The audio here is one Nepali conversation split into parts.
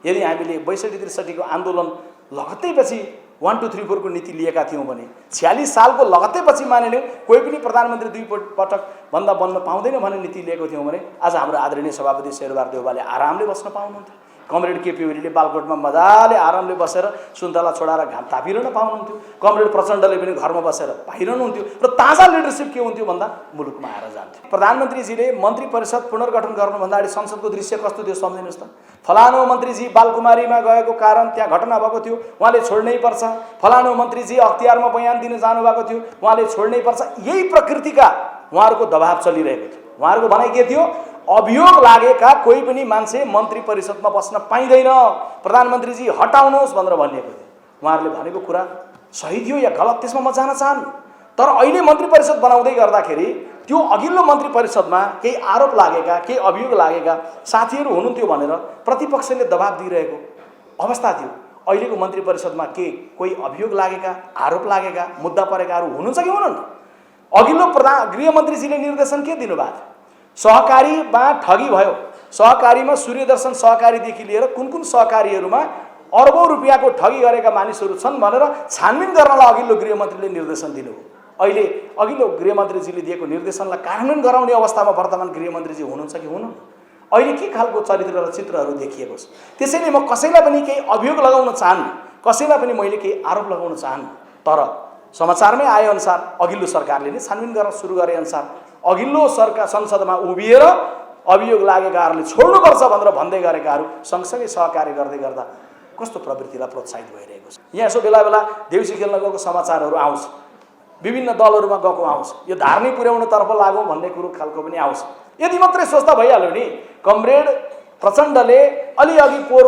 यदि हामीले 62-63 को आन्दोलन लगत्तैपछि 1 2 3 4 को नीति लिएका थियौँ भने 46 सालको लगत्तैपछि मानिलिउँ कोही पनि प्रधानमन्त्री 2 पटक भन्दा बन्न पाउँदैन भन्ने नीति लिएको थियौँ भने आज हाम्रो आदरणीय सभापति शेरबहादुर देउवाले आरामले बस्न पाउनुहुन्थ्यो। कमरेड केपी ओलीले बालकोटमा मजाले आरामले बसेर सुन्तला छोडाएर घाम तापिरहन पाउनुहुन्थ्यो। कमरेड प्रचण्डले पनि घरमा बसेर पाइरहनुहुन्थ्यो र ताजा लिडरसिप के हुन्थ्यो भन्दा मुलुकमा आएर जान्थ्यो। प्रधानमन्त्रीजीले मन्त्री परिषद पुनर्गठन गर्नुभन्दा अगाडि संसदको दृश्य कस्तो थियो सम्झिनुहोस् त। फलानु मन्त्रीजी बालकुमारीमा गएको कारण त्यहाँ घटना भएको थियो, उहाँले छोड्नै पर्छ। फलानु मन्त्रीजी अख्तियारमा बयान दिन जानुभएको थियो, उहाँले छोड्नै पर्छ। यही प्रकृतिका उहाँहरूको दबाव चलिरहेको थियो। उहाँहरूको भनाइ के थियो? अभियोग लागेका कोही पनि मान्छे मन्त्री परिषदमा बस्न पाइँदैन, प्रधानमन्त्रीजी हटाउनुहोस् भनेर भनिएको थियो। उहाँहरूले भनेको कुरा सही थियो या गलत त्यसमा म जान चाहन्न। तर अहिले मन्त्री परिषद बनाउँदै गर्दाखेरि त्यो अघिल्लो मन्त्री परिषदमा केही आरोप लागेका, केही अभियोग लागेका साथीहरू हुनुहुन्थ्यो भनेर प्रतिपक्षले दबाब दिइरहेको अवस्था थियो। अहिलेको मन्त्री परिषदमा के कोही अभियोग लागेका, आरोप लागेका, मुद्दा परेकाहरू हुनुहुन्छ कि हुनुहुन्न? अघिल्लो गृहमन्त्रीजीले निर्देशन के दिनुभएको थियो? सहकारीमा ठगी भयो, सहकारीमा सूर्यदर्शन सहकारीदेखि लिएर कुन कुन सहकारीहरूमा अर्बौं रुपियाँको ठगी गरेका मानिसहरू छन् भनेर छानबिन गर्नलाई अघिल्लो गृहमन्त्रीले निर्देशन दिनुभयो। अहिले अघिल्लो गृहमन्त्रीजीले दिएको निर्देशनलाई कार्यान्वयन गराउने अवस्थामा वर्तमान गृहमन्त्रीजी हुनुहुन्छ कि हुनुहुन्न? अहिले के खालको चरित्र र चित्रहरू देखिएको छ? त्यसैले म कसैलाई पनि केही अभियोग लगाउन चाहन्न, कसैलाई पनि मैले केही आरोप लगाउन चाहन्न। तर समाचारमै आए अनुसार अघिल्लो सरकारले नै छानबिन गर्न सुरु गरे अनुसार अघिल्लो सरकार संसदमा उभिएर अभियोग लागेकाहरूले छोड्नुपर्छ भनेर भन्दै गरेकाहरू सँगसँगै सहकार्य गर्दै गर्दा कस्तो प्रवृत्तिलाई प्रोत्साहित भइरहेको छ। यहाँ यसो बेला बेला देउसी खेल्न गएको समाचारहरू आउँछ, विभिन्न दलहरूमा गएको आउँछ, यो धार्नी पुर्याउनतर्फ लागौँ भन्ने कुरो खालको पनि आउँछ। यदि मात्रै सोच्दा भइहाल्यो नि। कमरेड प्रचण्डले अलिअघि पोहोर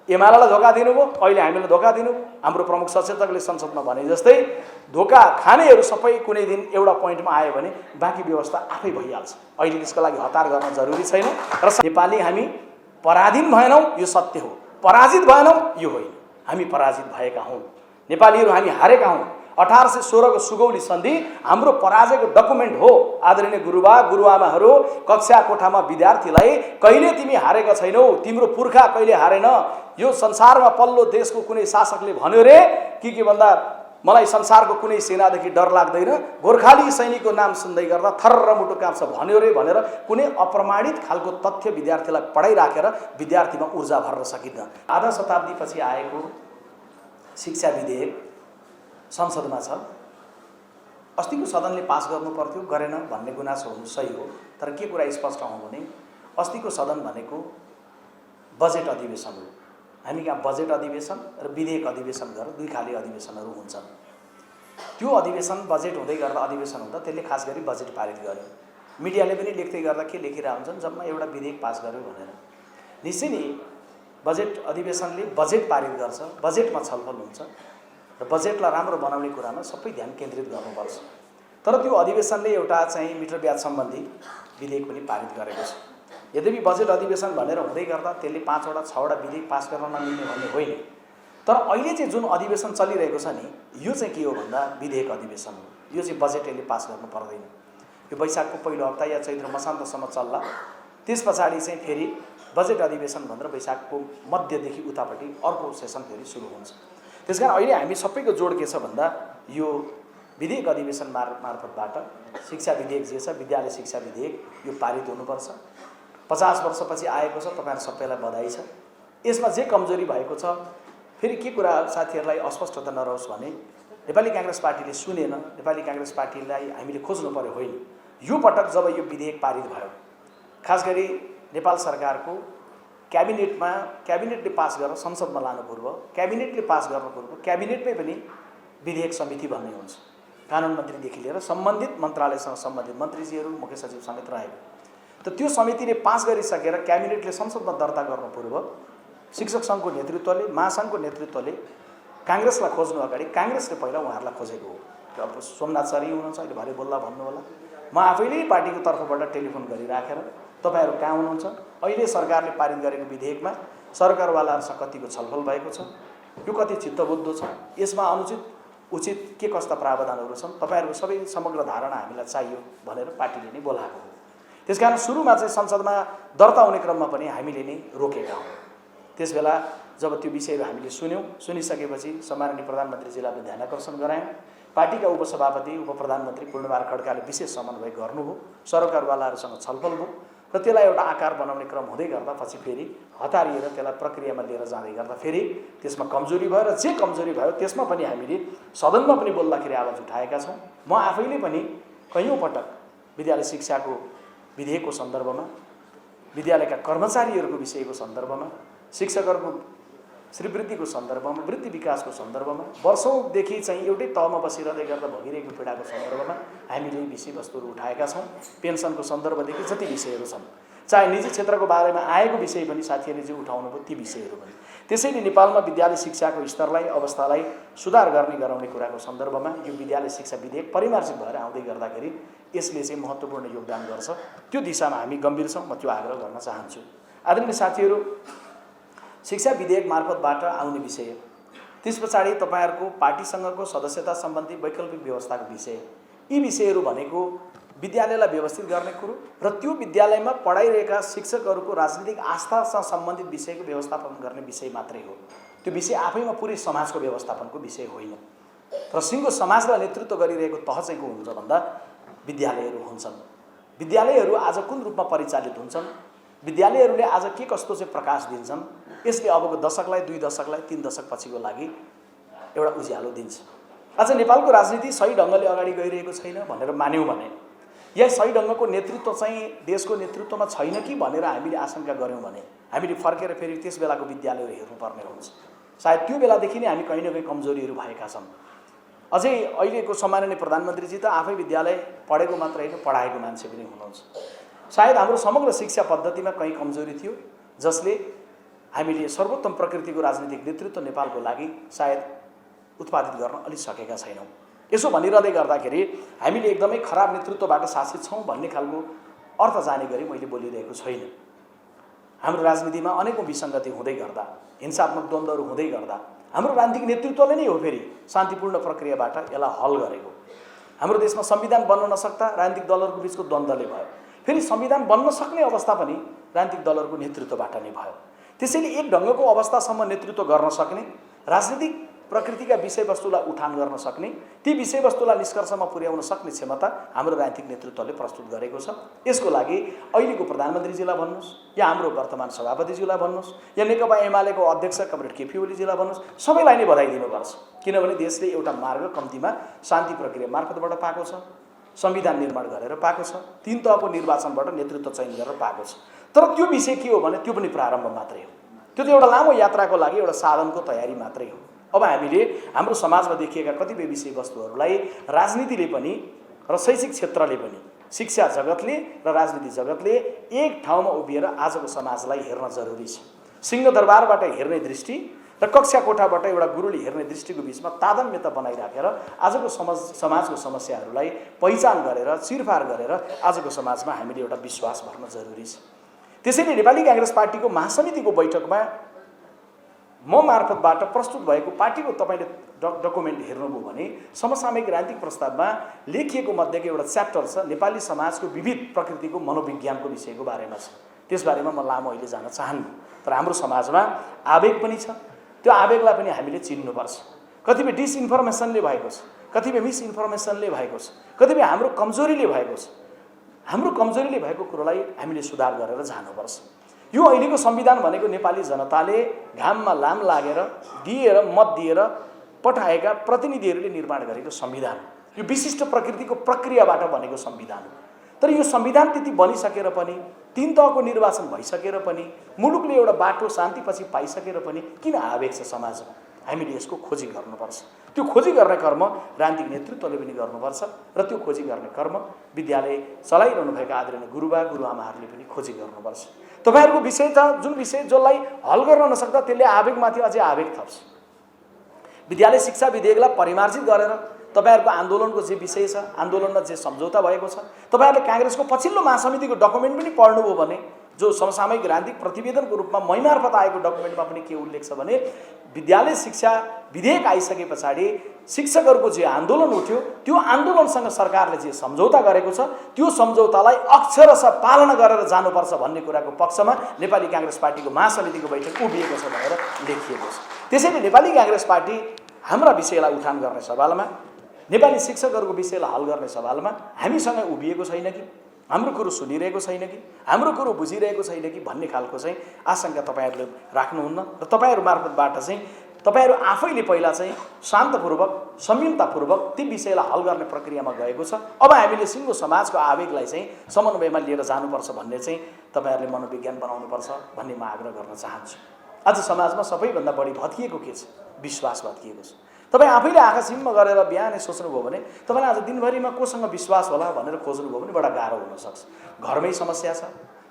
एमालेलाई धोका दिनुभयो, अहिले हामीलाई धोका दिनुभयो। हाम्रो प्रमुख सचेतकले संसदमा भने जस्तै धोका खानेहरू सबै कुनै दिन एउटा पोइन्टमा आयो भने बाँकी व्यवस्था आफै भइहाल्छ। अहिले त्यसको लागि हतार गर्न जरुरी छैन। र नेपाली हामी पराधीन भएनौँ, यो सत्य हो। पराजित भएनौँ, यो होइन। हामी पराजित भएका हौँ। नेपालीहरू हामी हारेका हौँ। 1816 को सुगौली सन्धि हाम्रो पराजयको डकुमेन्ट हो। आदरणीय गुरुबा गुरुआमाहरू, कक्षा कोठामा विद्यार्थीलाई कहिले तिमी हारेका छैनौ, तिम्रो पुर्खा कहिले हारेन, यो संसारमा पल्लो देशको कुनै शासकले भन्यो रे के भन्दा मलाई संसारको कुनै सेनादेखि डर लाग्दैन, गोर्खाली सैनिकको नाम सुन्दै गर्दा थर्र मुटु काँप्छ भन्यो रे भनेर कुनै अप्रमाणित खालको तथ्य विद्यार्थीलाई पढाइराखेर विद्यार्थीमा ऊर्जा भर्न सकिन्न। आधा शताब्दीपछि आएको शिक्षा विधेयक संसदमा छ। अस्तिको सदनले पास गर्नु पर्थ्यो, गरेन भन्ने गुनासो हुनु सही हो। तर के कुरा स्पष्ट हो भने अस्तिको सदन भनेको बजेट अधिवेशन हो। हामी कहाँ बजेट अधिवेशन र विधेयक अधिवेशन गरेर दुई खाले अधिवेशनहरू हुन्छन्। त्यो अधिवेशन बजेट हुँदै गर्दा अधिवेशन हुँदा त्यसले खास गरी बजेट पारित गर्यो। मिडियाले पनि लेख्दै गर्दा के लेखिरहेका हुन्छन्, जम्मा एउटा विधेयक पास गर्यो भनेर। निश्चय नै बजेट अधिवेशनले बजेट पारित गर्छ, बजेटमा छलफल हुन्छ र बजेटलाई राम्रो बनाउने कुरामा सबै ध्यान केन्द्रित गर्नुपर्छ। तर त्यो अधिवेशनले एउटा चाहिँ मिटर ब्याज सम्बन्धी विधेयक पनि पारित गरेको छ। यद्यपि बजेट अधिवेशन भनेर हुँदै गर्दा त्यसले 5 वटा 6 वटा विधेयक पास गर्न नमिल्ने भन्ने होइन। तर अहिले चाहिँ जुन अधिवेशन चलिरहेको छ नि, यो चाहिँ के हो भन्दा विधेयक अधिवेशन हो। यो चाहिँ बजेट यसले पास गर्नु पर्दैन। यो वैशाखको पहिलो हप्ता या चैत्र मसान्तसम्म चल्ला। त्यस पछाडि चाहिँ फेरि बजेट अधिवेशन भनेर वैशाखको मध्यदेखि उतापट्टि अर्को सेसन फेरि सुरु हुन्छ। त्यसकारण अहिले हामी सबैको जोड के छ भन्दा यो विधेयक अधिवेशन मार्फतबाट शिक्षा विधेयक जे छ, विद्यालय शिक्षा विधेयक यो पारित हुनुपर्छ। 50 वर्षपछि आएको छ, तपाईहरु सबैलाई बधाई छ। यसमा जे कमजोरी भएको छ, फेरि के कुरा साथीहरूलाई अस्पष्टता नरहोस् भने नेपाली कांग्रेस पार्टीले सुनेन, नेपाली कांग्रेस पार्टीलाई हामीले खोज्नु पर्यो होइन। यो पटक जब यो विधेयक पारित भयो, खास गरी नेपाल सरकारको क्याबिनेटले पास गरेर संसदमा लानु पूर्व, क्याबिनेटले पास गर्नु पूर्व क्याबिनेटमै पनि विधेयक समिति भन्ने हुन्छ। कानुन मन्त्रीदेखि लिएर सम्बन्धित मन्त्रालयसँग सम्बन्धित मन्त्रीजीहरू, मुख्य सचिव समेत रहेको। त त्यो समितिले पास गरिसकेर क्याबिनेटले संसदमा दर्ता गर्नु पूर्व शिक्षक सङ्घको नेतृत्वले, महासङ्घको नेतृत्वले कांग्रेसलाई खोज्नु अगाडि कांग्रेसले पहिला उहाँहरूलाई खोजेको हो। अब सोमनाथ सर हुनुहुन्छ, अहिले भरे बोल्ला भन्नु होला। म आफैले पार्टीको तर्फबाट टेलिफोन गरिराखेर तपाईहरु कहाँ हुनुहुन्छ, अहिले सरकारले पारित गरेको विधेयकमा सरकारवालाहरूसँग कतिको छलफल भएको छ, यो कति चित्तबुद्ध छ, यसमा अनुचित उचित के कस्ता प्रावधानहरू छन्, तपाईहरुको सबै समग्र धारणा हामीलाई चाहियो भनेर पार्टीले नै बोलाएको हो। त्यसकारण सुरुमा चाहिँ संसदमा दर्ता हुने क्रममा पनि हामीले नै रोकेका हौं। त्यसबेला जब त्यो विषयहरू हामीले सुनिसकेपछि सम्माननीय प्रधानमन्त्रीजीलाई पनि ध्यान आकर्षण गरायौँ। पार्टीका उपसभापति उपप्रधानमन्त्री पूर्णबहादुर खड्काले विशेष समन्वय गर्नुभयो, सरकारवालाहरूसँग छलफल भयो र त्यसलाई एउटा आकार बनाउने क्रम हुँदै गर्दा पछि फेरि हतारिएर त्यसलाई प्रक्रियामा लिएर जाँदै गर्दा फेरि त्यसमा कमजोरी भयो र जे कमजोरी भयो त्यसमा पनि हामीले सदनमा पनि बोल्दाखेरि आवाज उठाएका छौँ। म आफैले पनि कैयौँ पटक विद्यालय शिक्षाको विधेयकको सन्दर्भमा, विद्यालयका कर्मचारीहरूको विषयको सन्दर्भमा, शिक्षकहरूको श्रीवृद्धिको सन्दर्भमा, वृत्ति विकासको सन्दर्भमा, वर्षौँदेखि चाहिँ एउटै तहमा बसिरहँदै गर्दा भइरहेको पीडाको सन्दर्भमा हामीले विषयवस्तुहरू उठाएका छौँ। पेन्सनको सन्दर्भदेखि जति विषयहरू छन्, चाहे निजी क्षेत्रको बारेमा आएको विषय पनि साथीहरूले जो उठाउनु भयो ती विषयहरू पनि। त्यसैले नेपालमा विद्यालय शिक्षाको स्तरलाई, अवस्थालाई सुधार गराउने कुराको सन्दर्भमा यो विद्यालय शिक्षा विधेयक परिमार्जित भएर आउँदै गर्दाखेरि यसले चाहिँ महत्त्वपूर्ण योगदान गर्छ। त्यो दिशामा हामी गम्भीर छौँ। म त्यो आग्रह गर्न चाहन्छु। आदरणीय साथीहरू, शिक्षा विधेयक मार्फतबाट आउने विषय, त्यस पछाडि तपाईँहरूको पार्टीसँगको सदस्यता सम्बन्धी वैकल्पिक व्यवस्थाको विषय, यी विषयहरू भनेको विद्यालयलाई व्यवस्थित गर्ने कुरो र त्यो विद्यालयमा पढाइरहेका शिक्षकहरूको राजनीतिक आस्थासँग सम्बन्धित विषयको व्यवस्थापन गर्ने विषय मात्रै हो। त्यो विषय आफैमा पुरै समाजको व्यवस्थापनको विषय होइन। र सिङ्गो समाजलाई नेतृत्व गरिरहेको तह चाहिँ को हुन्छ भन्दा विद्यालयहरू हुन्छन्। विद्यालयहरू आज कुन रूपमा परिचालित हुन्छन्, विद्यालयहरूले आज के कस्तो चाहिँ प्रकाश दिन्छन्, यसले अबको दशकलाई, 2 दशकलाई, 3 दशक पछिको लागि एउटा उज्यालो दिन्छ। आज नेपालको राजनीति सही ढङ्गले अगाडि गइरहेको छैन भनेर मान्यौँ भने, या सही ढङ्गको नेतृत्व चाहिँ देशको नेतृत्वमा छैन कि भनेर हामीले आशंका गऱ्यौँ भने हामीले फर्केर फेरि त्यस बेलाको विद्यालयहरू हेर्नुपर्ने हुन्छ। सायद त्यो बेलादेखि नै हामी कहीँ न कहीँ कमजोरीहरू भएका छन्। अझै अहिलेको सम्माननीय प्रधानमन्त्रीजी त आफै विद्यालय पढेको मात्र होइन, पढाएको मान्छे पनि हुनुहुन्छ। सायद हाम्रो समग्र शिक्षा पद्धतिमा कहीँ कमजोरी थियो, जसले हामीले सर्वोत्तम प्रकृतिको राजनीतिक नेतृत्व नेपालको लागि सायद उत्पादित गर्न अलि सकेका छैनौँ। यसो भनिरहँदै गर्दाखेरि हामीले एकदमै खराब नेतृत्वबाट शासित छौँ भन्ने खालको अर्थ जाने गरी मैले बोलिरहेको छैन। हाम्रो राजनीतिमा अनेकौँ विसङ्गति हुँदै गर्दा, हिंसात्मक द्वन्द्वहरू हुँदै गर्दा हाम्रो राजनीतिक नेतृत्वले नै हो फेरि शान्तिपूर्ण प्रक्रियाबाट यसलाई हल गरेको। हाम्रो देशमा संविधान बन्न नसक्दा राजनीतिक दलहरूको बिचको द्वन्द्वले भयो, फेरि संविधान बन्न सक्ने अवस्था पनि राजनीतिक दलहरूको नेतृत्वबाट नै भयो। त्यसैले एक ढङ्गको अवस्थासम्म नेतृत्व गर्न सक्ने, राजनीतिक प्रकृतिका विषयवस्तुलाई उठान गर्न सक्ने, ती विषयवस्तुलाई निष्कर्षमा पुर्याउन सक्ने क्षमता हाम्रो राजनीतिक नेतृत्वले प्रस्तुत गरेको छ। यसको लागि अहिलेको प्रधानमन्त्रीजीलाई भन्नुहोस्, या हाम्रो वर्तमान सभापतिज्यूलाई भन्नुहोस्, या नेकपा एमालेको अध्यक्ष कमरेड केपी ओलीजीलाई भन्नुहोस्, सबैलाई नै बधाई दिनुपर्छ। किनभने देशले एउटा मार्ग कम्तीमा शान्ति प्रक्रिया मार्फतबाट पाएको छ, संविधान निर्माण गरेर पाएको छ, 3 तहको निर्वाचनबाट नेतृत्व चयन गरेर पाएको छ। तर त्यो विषय के हो भने त्यो पनि प्रारम्भ मात्रै हो। त्यो त एउटा लामो यात्राको लागि एउटा साधनको तयारी मात्रै हो। अब हामीले हाम्रो समाजमा देखिएका कतिपय विषयवस्तुहरूलाई राजनीतिले पनि र शैक्षिक क्षेत्रले पनि, शिक्षा जगतले र राजनीति जगतले एक ठाउँमा उभिएर आजको समाजलाई हेर्न जरुरी छ। सिंहदरबारबाट हेर्ने दृष्टि र कक्षा कोठाबाट एउटा गुरुले हेर्ने दृष्टिको बिचमा तादम्यता बनाइराखेर आजको समाजको समस्याहरूलाई पहिचान गरेर, चिरफार गरेर आजको समाजमा हामीले एउटा विश्वास भर्न जरुरी छ। त्यसैले नेपाली कांग्रेस पार्टीको महासमितिको बैठकमा म मार्फतबाट प्रस्तुत भएको पार्टीको तपाईँले डकुमेन्ट हेर्नुभयो भने समसामयिक राजनीतिक प्रस्तावमा लेखिएको मध्येको एउटा च्याप्टर छ नेपाली समाजको विविध प्रकृतिको मनोविज्ञानको विषयको बारेमा छ। त्यसबारेमा म लामो अहिले जान चाहन्छु, तर हाम्रो समाजमा आवेग पनि छ। त्यो आवेगलाई पनि हामीले चिन्नुपर्छ। कतिपय डिसइन्फर्मेसनले भएको छ, कतिपय मिसइन्फर्मेसनले भएको छ, कतिपय हाम्रो कमजोरीले भएको छ। हाम्रो कमजोरीले भएको कुरोलाई हामीले सुधार गरेर जानुपर्छ। यो अहिलेको संविधान भनेको नेपाली जनताले घाममा लाम लागेर दिएर, मत दिएर पठाएका प्रतिनिधिहरूले निर्माण गरेको संविधान, यो विशिष्ट प्रकृतिको प्रक्रियाबाट बनेको संविधान हो। तर यो संविधान त्यति बनिसकेर पनि, 3 तहको निर्वाचन भइसकेर पनि, मुलुकले एउटा बाटो शान्तिपछि पाइसकेर पनि किन आवेग छ समाजमा? हामीले यसको खोजी गर्नुपर्छ। त्यो खोजी गर्ने कर्म राजनीतिक नेतृत्वले पनि गर्नुपर्छ र त्यो खोजी गर्ने कर्म विद्यालय चलाइरहनुभएका आदरणीय गुरुबा गुरुआमाहरूले पनि खोजी गर्नुपर्छ। तपाईहरुको विषय त जुन विषय जसलाई हल गर्न नसक्दा त्यसले आवेगमाथि अझै आवेग थप्छ। विद्यालय शिक्षा विधेयकलाई परिमार्जित गरेर तपाईहरुको आन्दोलनको जे विषय छ, आन्दोलनमा जे सम्झौता भएको छ, तपाईहरुले कांग्रेसको पछिल्लो महासमितिको डकुमेन्ट पनि पढ्नुभयो भने जो समसामयिक राजनीतिक प्रतिवेदनको रूपमा मैमार्फत आएको डकुमेन्टमा पनि के उल्लेख छ भने विद्यालय शिक्षा विधेयक आइसके पछाडि शिक्षकहरूको जे आन्दोलन उठ्यो त्यो आन्दोलनसँग सरकारले जे सम्झौता गरेको छ त्यो सम्झौतालाई अक्षरशः पालना गरेर जानुपर्छ भन्ने कुराको पक्षमा नेपाली काङ्ग्रेस पार्टीको महासमितिको बैठक उभिएको छ भनेर लेखिएको छ। त्यसैले नेपाली काङ्ग्रेस पार्टी हाम्रा विषयलाई उठान गर्ने सवालमा, नेपाली शिक्षकहरूको विषयलाई हल गर्ने सवालमा हामीसँग उभिएको छैन कि, हाम्रो कुरो सुनिरहेको छैन कि, हाम्रो कुरो बुझिरहेको छैन कि भन्ने खालको चाहिँ आशंका तपाईँहरूले राख्नुहुन्न र तपाईँहरू मार्फतबाट चाहिँ तपाईँहरू आफैले पहिला चाहिँ शान्तपूर्वक संयमतापूर्वक ती विषयलाई हल गर्ने प्रक्रियामा गएको छ। अब हामीले सिङ्गो समाजको आवेगलाई चाहिँ समन्वयमा लिएर जानुपर्छ भन्ने चाहिँ तपाईँहरूले मनोविज्ञान बनाउनुपर्छ भन्ने म आग्रह गर्न चाहन्छु। आज समाजमा सबैभन्दा बढी भत्किएको के छ? विश्वास भत्किएको छ। तपाईँ आफैले आँखा सिम्म गरेर बिहानै सोच्नुभयो भने तपाईँलाई आज दिनभरिमा कोसँग विश्वास होला भनेर खोज्नुभयो भने बडा गाह्रो हुनसक्छ। घरमै समस्या छ,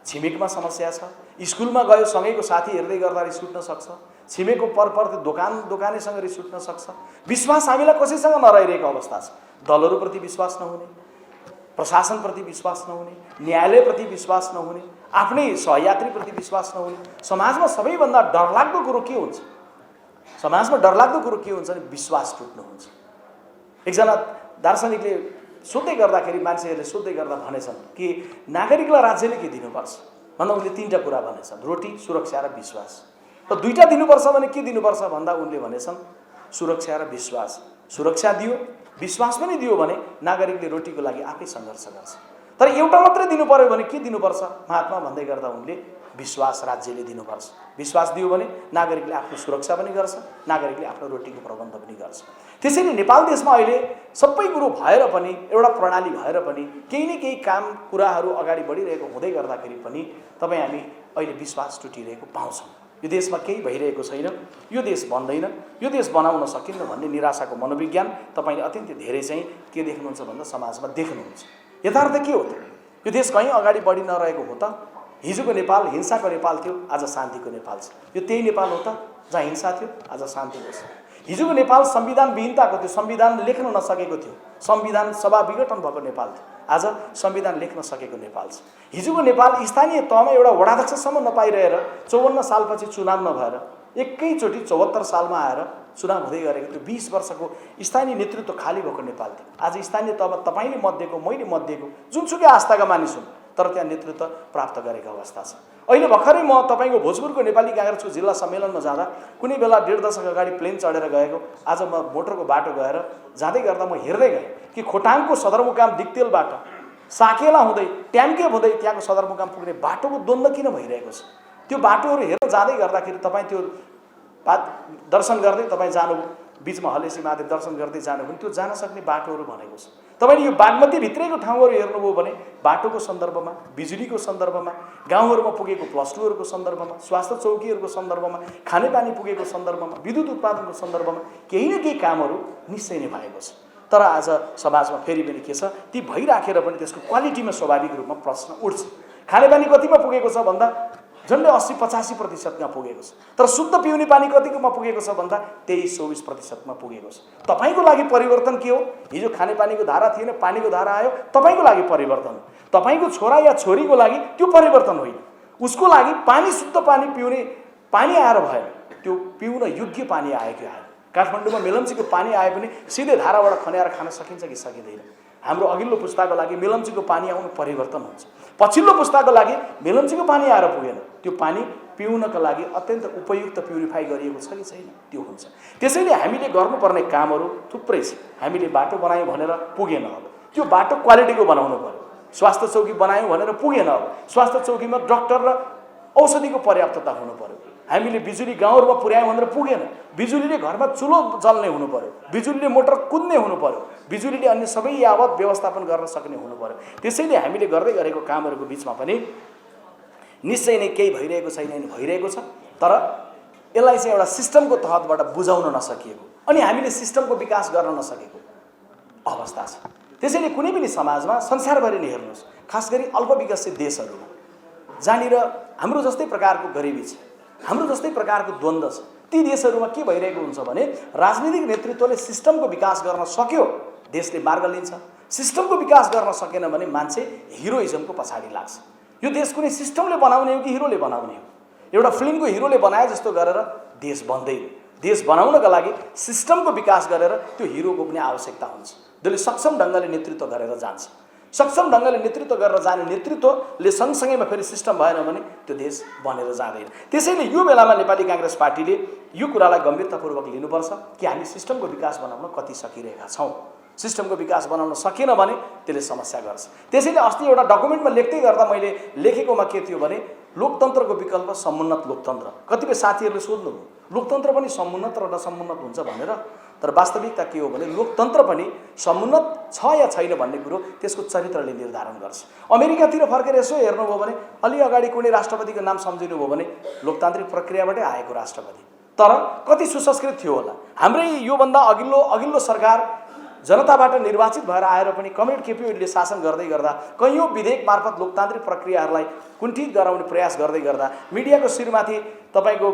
छिमेकमा समस्या छ, स्कुलमा गयो सँगैको साथी हेर्दै गर्दा रिस उठ्न सक्छ, छिमेकको परपर दोकानेसँग रिस उठ्न सक्छ। विश्वास हामीलाई कसैसँग नरहिरहेको अवस्था छ। दलहरूप्रति विश्वास नहुने, प्रशासनप्रति विश्वास नहुने, न्यायालयप्रति विश्वास नहुने, आफ्नै सहयात्रीप्रति विश्वास नहुने। समाजमा सबैभन्दा डरलाग्दो कुरो के हुन्छ? समाजमा डरलाग्दो कुरो के हुन्छ भने विश्वास टुट्नु हुन्छ। एकजना दार्शनिकले सोध्दै गर्दाखेरि, मान्छेहरूले सोध्दै गर्दा भनेछन् कि नागरिकलाई राज्यले के दिनुपर्छ भन्दा उनले 3टा कुरा भनेछन्, रोटी, सुरक्षा र विश्वास। र 2टा दिनुपर्छ भने के दिनुपर्छ भन्दा उनले भनेछन् सुरक्षा र विश्वास। सुरक्षा दियो, विश्वास पनि दियो भने नागरिकले रोटीको लागि आफै सङ्घर्ष गर्छ। तर एउटा मात्रै दिनु पर्यो भने के दिनुपर्छ महात्मा भन्दै गर्दा उनले विश्वास राज्यले दिनुपर्छ। विश्वास दियो भने नागरिकले आफ्नो सुरक्षा पनि गर्छ, नागरिकले आफ्नो रोटीको प्रबन्ध पनि गर्छ। त्यसैले नेपाल देशमा अहिले सबै कुरो भएर पनि, एउटा प्रणाली भएर पनि केही न केही काम कुराहरू अगाडि बढिरहेको हुँदै गर्दाखेरि पनि हामी अहिले विश्वास टुटिरहेको पाउँछौँ। यो देशमा केही भइरहेको छैन, यो देश बन्दैन, यो देश बनाउन सकिन्न भन्ने निराशाको मनोविज्ञान तपाईँले अत्यन्तै धेरै चाहिँ के देख्नुहुन्छ भन्दा समाजमा देख्नुहुन्छ। यथार्थ के हो त? यो देश कहीँ अगाडि बढी नरहेको हो त? हिजोको नेपाल हिंसाको नेपाल थियो, आज शान्तिको नेपाल छ। यो त्यही नेपाल हो त जहाँ हिंसा थियो, आज शान्ति छ। हिजोको नेपाल संविधान विहीनताको थियो, संविधान लेख्न नसकेको थियो, संविधान सभा विघटन भएको नेपाल थियो, आज संविधान लेख्न सकेको नेपाल छ। हिजोको नेपाल स्थानीय तहमा एउटा वडाध्यक्षसम्म नपाइरहेर 54 सालपछि चुनाव नभएर एकैचोटि 74 सालमा आएर चुनाव हुँदै गरेको त्यो 20 वर्षको स्थानीय नेतृत्व खाली भएको नेपाल थियो। आज स्थानीय तहमा तपाईँले मत दिएको, मैले मत दिएको, जुनसुकै आस्थाका मानिस हुन्, तर त्यहाँ नेतृत्व प्राप्त गरेको अवस्था छ। अहिले भर्खरै म तपाईँको भोजपुरको नेपाली काङ्ग्रेसको जिल्ला सम्मेलनमा जाँदा कुनै बेला 1.5 दशक अगाडि प्लेन चढेर गएको, आज म मोटरको बाटो गएर जाँदै गर्दा म हेर्दै गएँ कि खोटाङको सदरमुकाम दिक्तेलबाट साकेला हुँदै ट्याम्के हुँदै त्यहाँको सदरमुकाम पुग्ने बाटोको द्वन्द्व किन भइरहेको छ? त्यो बाटोहरू हेर्न जाँदै गर्दाखेरि तपाईँ त्यो दर्शन गर्दै तपाईँ जानुभयो, बिचमा हलेसी महादेव दर्शन गर्दै जानु भने त्यो जान सक्ने बाटोहरू भनेको छ। तपाईँले यो बागमती भित्रैको ठाउँहरू हेर्नुभयो भने बाटोको सन्दर्भमा, बिजुलीको सन्दर्भमा, गाउँहरूमा पुगेको +2हरूको सन्दर्भमा, स्वास्थ्य चौकीहरूको सन्दर्भमा, खानेपानी पुगेको सन्दर्भमा, विद्युत उत्पादनको सन्दर्भमा केही न केही कामहरू निश्चय नै भएको छ। तर आज समाजमा फेरि पनि के छ, ती भइराखेर पनि त्यसको क्वालिटीमा स्वाभाविक रूपमा प्रश्न उठ्छ। खानेपानी कतिमा पुगेको छ भन्दा झन्डै 80-85% पुगेको छ। तर शुद्ध पिउने पानी कतिकोमा पुगेको छ भन्दा 23-24% पुगेको छ। तपाईँको लागि परिवर्तन के हो? हिजो खानेपानीको धारा थिएन, पानीको धारा आयो, तपाईँको लागि परिवर्तन हो। तपाईँको छोरा या छोरीको लागि त्यो परिवर्तन होइन। उसको लागि पानी, शुद्ध पानी पिउने पानी आएर भएन, त्यो पिउन योग्य पानी आयो कि आयो। काठमाडौँमा मेलम्चीको पानी आए पनि सिधै धाराबाट खन्याएर खान सकिन्छ कि सकिँदैन? हाम्रो अघिल्लो पुस्ताको लागि मेलम्चीको पानी आउनु परिवर्तन हुन्छ, पछिल्लो पुस्ताको लागि मेलम्चीको पानी आएर पुगेन, त्यो पानी पिउनका लागि अत्यन्त उपयुक्त प्युरिफाई गरिएको छ कि छैन, त्यो हुन्छ। त्यसैले हामीले गर्नुपर्ने कामहरू थुप्रै छ। हामीले बाटो बनायौँ भनेर पुगेन, अब त्यो बाटो क्वालिटीको बनाउनु पर्यो। स्वास्थ्य चौकी बनायौँ भनेर पुगेन, अब स्वास्थ्य चौकीमा डाक्टर र औषधिको पर्याप्तता हुनु पर्यो। हामीले बिजुली गाउँहरूमा पुर्यायौँ भनेर पुगेन, बिजुलीले घरमा चुलो जल्ने हुनु पर्यो, बिजुलीले मोटर कुद्ने हुनु पर्यो, बिजुलीले अन्य सबै यावत व्यवस्थापन गर्न सक्ने हुनु पर्यो। त्यसैले हामीले गर्दै गरेको कामहरूको बिचमा पनि निश्चय नै केही भइरहेको छैन, भइरहेको छ। तर यसलाई चाहिँ एउटा सिस्टमको तहतबाट बुझाउन नसकिएको अनि हामीले सिस्टमको विकास गर्न नसकेको अवस्था छ। त्यसैले कुनै पनि समाजमा संसारभरि नै हेर्नुहोस्, खास गरी अल्पविकसित देशहरूमा जहाँनिर हाम्रो जस्तै प्रकारको गरिबी छ, हाम्रो जस्तै प्रकारको द्वन्द्व छ, ती देशहरूमा के भइरहेको हुन्छ भने राजनीतिक नेतृत्वले सिस्टमको विकास गर्न सक्यो, देशले मार्ग लिन्छ। सिस्टमको विकास गर्न सकेन भने मान्छे हिरोइजमको पछाडि लाग्छ। यो देश कुनै सिस्टमले बनाउने हो कि हिरोले बनाउने हो? एउटा फिल्मको हिरोले बनाए जस्तो गरेर देश बन्दैन। देश बनाउनका लागि सिस्टमको विकास गरेर त्यो हिरोको पनि आवश्यकता हुन्छ। जसले सक्षम ढङ्गले नेतृत्व गरेर जान्छ। सक्षम ढङ्गले नेतृत्व गरेर जाने नेतृत्वले सँगसँगैमा फेरि सिस्टम भएन भने त्यो देश बनेर जाँदैन। त्यसैले यो बेलामा नेपाली काङ्ग्रेस पार्टीले यो कुरालाई गम्भीरतापूर्वक लिनुपर्छ कि हामी सिस्टमको विकास बनाउन कति सकिरहेका छौँ। सिस्टमको विकास बनाउन सकेन भने त्यसले समस्या गर्छ। त्यसैले अस्ति एउटा डकुमेन्टमा लेख्दै गर्दा मैले लेखेकोमा के थियो भने लोकतन्त्रको विकल्प समुन्नत लोकतन्त्र। कतिपय साथीहरूले सोध्नुभयो लोकतन्त्र पनि समुन्नत र नसमुन्नत हुन्छ भनेर, तर वास्तविकता के हो भने लोकतन्त्र पनि समुन्नत छ या छैन भन्ने कुरो त्यसको चरित्रले निर्धारण गर्छ। अमेरिकातिर फर्केर यसो हेर्नुभयो भने अलि अगाडि कुनै राष्ट्रपतिको नाम सम्झिनुभयो भने लोकतान्त्रिक प्रक्रियाबाटै आएको राष्ट्रपति, तर कति सुसंस्कृत थियो होला। हाम्रै योभन्दा अघिल्लो सरकार जनताबाट निर्वाचित भएर आएर पनि कमरेड केपी ओलीले शासन गर्दै गर्दा कैयौँ विधेयक मार्फत लोकतान्त्रिक प्रक्रियाहरूलाई कुण्ठित गराउने प्रयास गर्दै गर्दा मिडियाको शिरमाथि तपाईँको